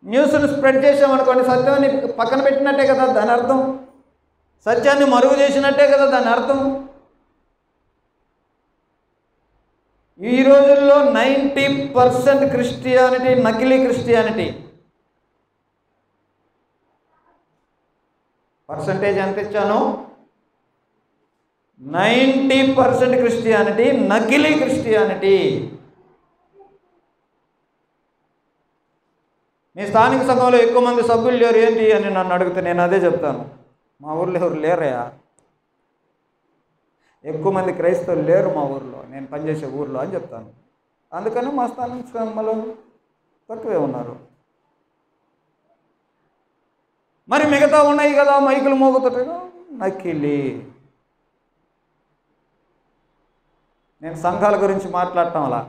న్యూస్ను స్ప్రెడ్ చేసామనుకోండి, సత్యాన్ని పక్కన పెట్టినట్టే కదా దాని అర్థం. సత్యాన్ని మరుగు చేసినట్టే కదా దాని అర్థం. ఈ రోజుల్లో 90% క్రిస్టియానిటీ నకిలీ క్రిస్టియానిటీ. పర్సంటేజ్ ఎంత ఇచ్చాను? 90% క్రిస్టియానిటీ నకిలీ క్రిస్టియానిటీ. మీ స్థానిక సంఘంలో ఎక్కువ మంది సభ్యులు లేరు ఏంటి అని నన్ను అడిగితే నేను అదే చెప్తాను, మా ఊర్లో ఎవరు లేరయా, ఎక్కువ మంది క్రైస్తవులు లేరు మా ఊర్లో, నేను పనిచేసే ఊర్లో అని చెప్తాను. అందుకని మా స్థానిక సంఘంలో తక్కువే ఉన్నారు. మరి మిగతా ఉన్నాయి కదా మైకులు మోగుతుంటాయి, నకిలీ. నేను సంఘాల గురించి మాట్లాడటం అలా,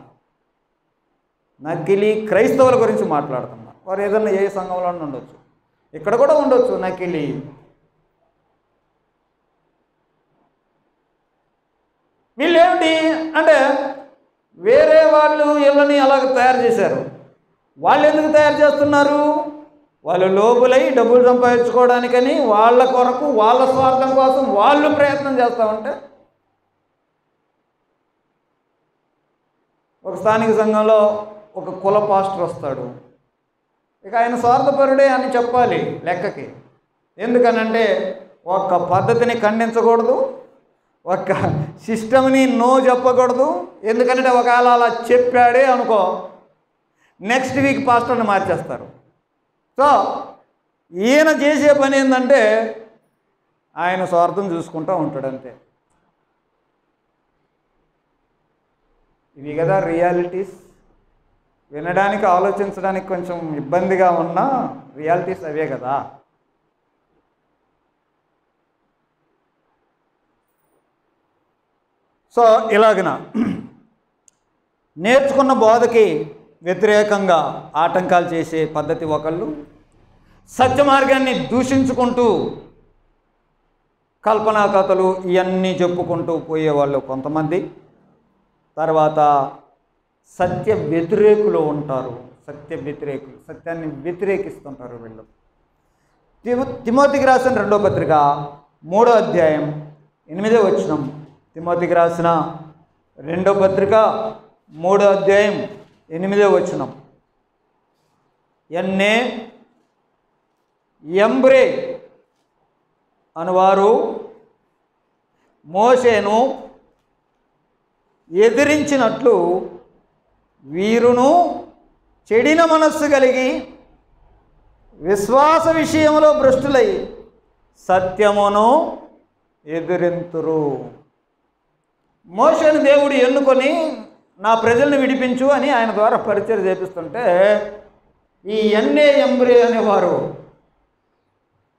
నకిలీ క్రైస్తవుల గురించి మాట్లాడుతున్నా. వారు ఏదన్నా ఏ సంఘంలో ఉండొచ్చు, ఇక్కడ కూడా ఉండొచ్చు నకిలీ. వీళ్ళేమిటి అంటే వేరే వాళ్ళు ఇళ్ళని అలాగ తయారు చేశారు. వాళ్ళు ఎందుకు తయారు చేస్తున్నారు? వాళ్ళు లోబులై డబ్బులు సంపాదించుకోవడానికని, వాళ్ళ కొరకు, వాళ్ళ స్వార్థం కోసం వాళ్ళు ప్రయత్నం చేస్తూ ఉంటే, ఒక స్థానిక సంఘంలో ఒక కుల పాస్టర్ వస్తాడు. ఇక ఆయన స్వార్థపరుడే అని చెప్పాలి లెక్కకి. ఎందుకనంటే ఒక పద్ధతిని ఖండించకూడదు, ఒక సిస్టమ్ని నో చెప్పకూడదు. ఎందుకంటే ఒకవేళ అలా చెప్పాడే అనుకో, నెక్స్ట్ వీక్ పాస్టర్ని మార్చేస్తారు. సో ఈయన చేసే పని ఏంటంటే ఆయన స్వార్థం చూసుకుంటూ ఉంటాడు అంతే. ఇవి కదా రియాలిటీస్. వినడానికి ఆలోచించడానికి కొంచెం ఇబ్బందిగా ఉన్న రియాలిటీస్ అవే కదా. సో ఇలాగన నేర్చుకున్న బోధకి వ్యతిరేకంగా ఆటంకాలు చేసే పద్ధతి ఒకళ్ళు, సత్య మార్గాన్ని దూషించుకుంటూ కల్పనా కథలు ఇవన్నీ చెప్పుకుంటూ పోయేవాళ్ళు కొంతమంది. తర్వాత సత్య వ్యతిరేకులు ఉంటారు. వ్యతిరేకులు సత్యాన్ని వ్యతిరేకిస్తుంటారు వీళ్ళు. తిమోతికి రాసిన 2వ పత్రిక 3వ అధ్యాయం 8వ వచనం. తిమోతికి రాసిన 2వ పత్రిక 3వ అధ్యాయం 8వ వచనం. ఎన్నే ఎంబ్రే అనువారు మోషేను ఎదిరించినట్లు వీరును చెడిన మనస్సు కలిగి విశ్వాస విషయంలో భ్రష్టులై సత్యమును ఎదిరింతురు. మోషేను దేవుడు ఎన్నుకొని నా ప్రజల్ని విడిపించు అని ఆయన ద్వారా పరిచయం చేపిస్తుంటే, ఈ ఎన్నే ఎంబ్రే అనేవారు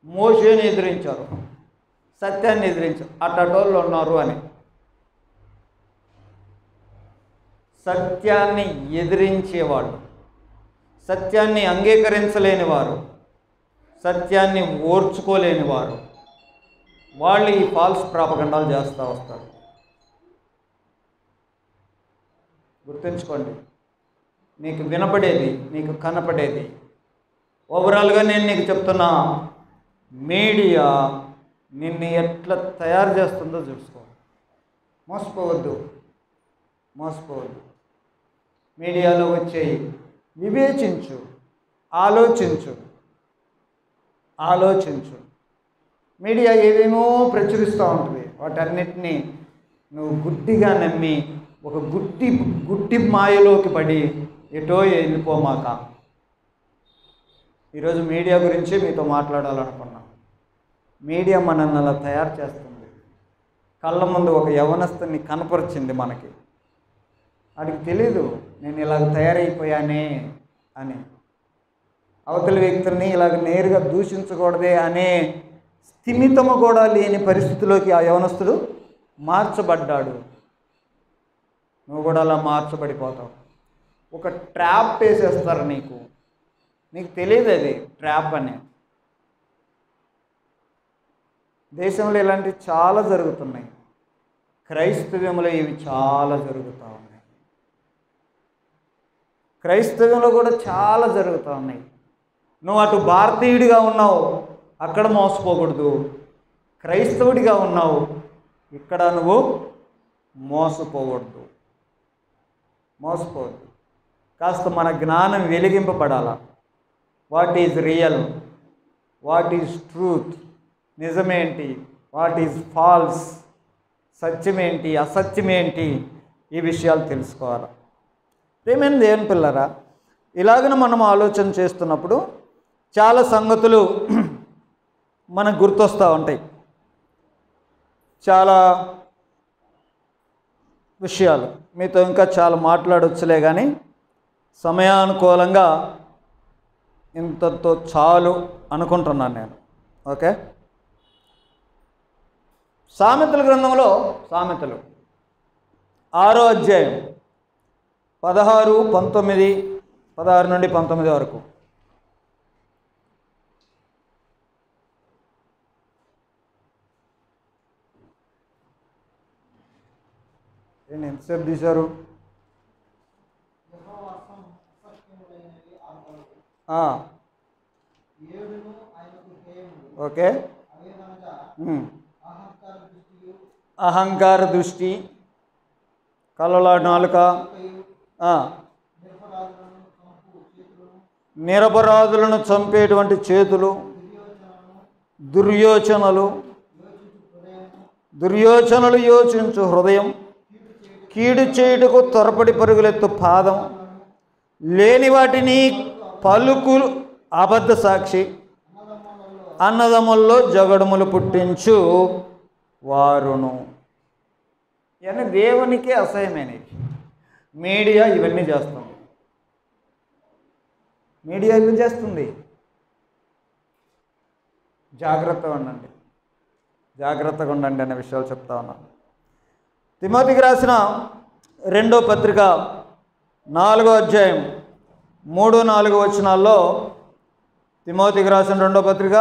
మోషేని ఎదిరించారు, సత్యాన్ని ఎదిరించారు. అట్టటోళ్ళు ఉన్నారు అని. సత్యాన్ని ఎదిరించేవాళ్ళు, సత్యాన్ని అంగీకరించలేని వారు, సత్యాన్ని ఓర్చుకోలేని వారు, వాళ్ళు ఈ ఫాల్స్ ప్రాపగండాలు చేస్తూ వస్తారు. గుర్తుంచుకోండి, నీకు వినపడేది, నీకు కనపడేది, ఓవరాల్గా నేను నీకు చెప్తున్నా, మీడియా నిన్ను ఎట్లా తయారు చేస్తుందో చూసుకో. మోసపోవద్దు. మీడియాలో వచ్చేయి వివేచించు, ఆలోచించు. మీడియా ఏదేమో ప్రచురిస్తూ ఉంటుంది, వాటన్నిటినీ నువ్వు గుడ్డిగా నమ్మి ఒక గుడ్డి మాయలోకి పడి ఎటో వెళ్ళిపోమాక. ఈరోజు మీడియా గురించి మీతో మాట్లాడాలనుకున్నా. మీడియా మనల్ని అలా తయారు చేస్తుంది. కళ్ళ ముందు ఒక యవనస్తుని కనపరిచింది మనకి. వాడికి తెలీదు నేను ఇలాగ తయారైపోయానే అని. అవతలి వ్యక్తుల్ని ఇలాగ నేరుగా దూషించకూడదే అనే స్థిమితము కూడా లేని పరిస్థితిలోకి ఆ యవనస్తుడు మార్చబడ్డాడు. నువ్వు కూడా అలా మార్చబడిపోతావు. ఒక ట్రాప్ వేసేస్తారు నీకు తెలియదు అది ట్రాప్ అని. దేశంలో ఇలాంటివి చాలా జరుగుతున్నాయి. క్రైస్తవ్యంలో ఇవి చాలా జరుగుతూ ఉన్నాయి. క్రైస్తవ్యంలో కూడా చాలా జరుగుతూ ఉన్నాయి. నువ్వు అటు భారతీయుడిగా ఉన్నావు, అక్కడ మోసపోకూడదు. క్రైస్తవుడిగా ఉన్నావు, ఇక్కడ నువ్వు మోసపోకూడదు. మోసపోవద్దు. కాస్త మన జ్ఞానం వెలిగింపబడాల. What is real, what is truth, నిజమేంటి, వాట్ ఈజ్ ఫాల్స్, సత్యమేంటి, అసత్యమేంటి, ఈ విషయాలు తెలుసుకోవాలి. ప్రియమైన దేవుని పిల్లరా, ఇలాగన మనం ఆలోచన చేస్తున్నప్పుడు చాలా సంగతులు మనకు గుర్తొస్తూ ఉంటాయి. చాలా విషయాలు మీతో ఇంకా చాలా మాట్లాడవచ్చులే, కానీ సమయానుకూలంగా ఇంతతో చాలు అనుకుంటున్నాను నేను. ఓకే, సామెతల గ్రంథంలో సామెతలు 6వ అధ్యాయం 16 నుండి 19 వరకు. ఎంతసేపు తీశారు? ఓకే, అహంకార దృష్టి, కలల నాలుక, నిరపరాధులను చంపేటువంటి చేతులు, దుర్యోచనలు యోచించు హృదయం, కీడు చేయుటకు త్వరపడి పరుగులెత్తు పాదం, లేని వాటిని పలుకులు అబద్ధ సాక్షి, అన్నదమ్ముల్లో జగడములు పుట్టించు వారును. ఇవన్నీ దేవునికే అసహ్యమైనవి. మీడియా ఇవన్నీ చేస్తుంది. మీడియా ఇవన్నీ చేస్తుంది. జాగ్రత్తగా ఉండండి అనే విషయాలు చెప్తా ఉన్నాను. తిమోతికి రాసిన 2వ పత్రిక 4వ అధ్యాయం 3-4 వచనాల్లో, తిమోతికి రాసిన 2వ పత్రిక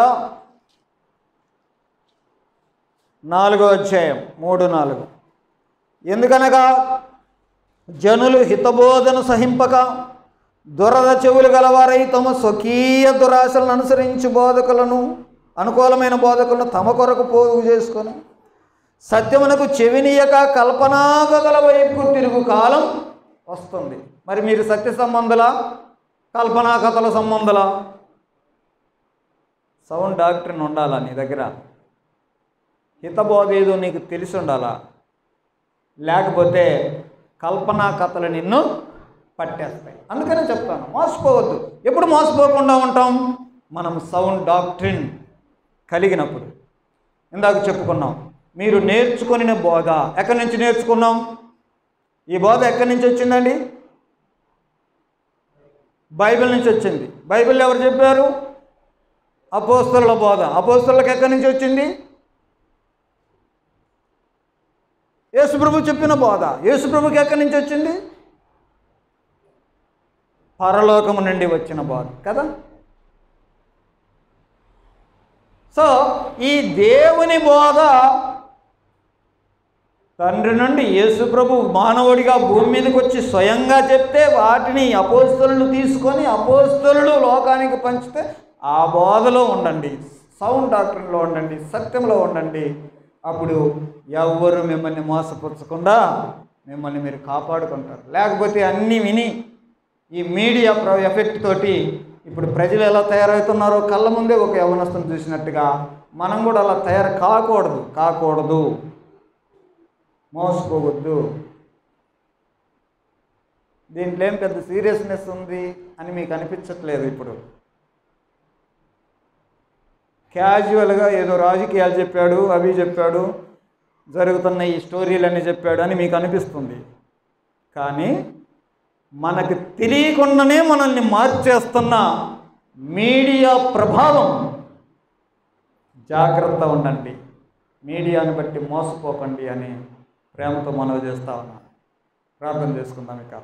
4వ అధ్యాయం 3-4. ఎందుకనగా జనులు హితబోధను సహింపక దురద చెవులు గలవారై తమ స్వకీయ దురాశలను అనుసరించి అనుకూలమైన బోధకులను తమ కొరకు పోగు చేసుకొని సత్యమునకు చెవినీయక కల్పనాగల వైపు తిరుగు కాలం వస్తుంది. మరి మీరు సత్య సంబంధులా, కల్పనా కథల సంబంధులా? సౌండ్ డాక్టరీన్ ఉండాలా నీ దగ్గర? హితబోధ ఏదో నీకు తెలిసి ఉండాలా? లేకపోతే కల్పనా కథలు నిన్ను పట్టేస్తాయి. అందుకనే చెప్తాను, మోసపోవద్దు. ఎప్పుడు మోసపోకుండా ఉంటాం? మనం సౌండ్ డాక్టరీన్ కలిగినప్పుడు. ఇందాక చెప్పుకున్నాం, మీరు నేర్చుకునే బోధ ఎక్కడి నుంచి నేర్చుకున్నాం? ఈ బోధ ఎక్కడి నుంచి వచ్చిందండి? బైబిల్ నుంచి వచ్చింది. బైబిల్ ఎవరు చెప్పారు? అపోస్తలుల బోధ. అపోస్తలులకు ఎక్కడి నుంచి వచ్చింది? యేసుప్రభు చెప్పిన బోధ. యేసుప్రభుకి ఎక్కడి నుంచి వచ్చింది? పరలోకము నుండి వచ్చిన బోధ కదా. సో ఈ దేవుని బోధ తండ్రి నుండి యేసుప్రభు మానవుడిగా భూమి మీదకి వచ్చి స్వయంగా చెప్తే వాటిని అపోస్తలులు తీసుకొని అపోస్తలులు లోకానికి పంచితే ఆ బోధలో ఉండండి, సౌండ్ డాక్టరీన్లో ఉండండి, సత్యంలో ఉండండి. అప్పుడు ఎవ్వరు మిమ్మల్ని మోసపుచ్చకుండా మిమ్మల్ని మీరు కాపాడుకుంటారు. లేకపోతే అన్నీ విని ఈ మీడియా ఎఫెక్ట్ తోటి ఇప్పుడు ప్రజలు ఎలా తయారవుతున్నారో కళ్ళ ముందే ఒక యవ్వనస్తుని చూసినట్టుగా మనం కూడా అలా తయారు కాకూడదు. మోసపోవద్దు. దీంట్లో ఏం పెద్ద సీరియస్నెస్ ఉంది అని మీకు అనిపించట్లేదు. ఇప్పుడు క్యాజువల్గా ఏదో రాజకీయాలు చెప్పాడు, అవి చెప్పాడు, జరుగుతున్న ఈ స్టోరీలన్నీ చెప్పాడు అని మీకు అనిపిస్తుంది. కానీ మనకు తెలియకుండానే మనల్ని మార్చేస్తున్న మీడియా ప్రభావం. జాగ్రత్త ఉండండి, మీడియాని బట్టి మోసపోకండి అని ప్రేమతో మనవి చేస్తా ఉన్నాను. ప్రార్థన చేసుకుందాం ఇక.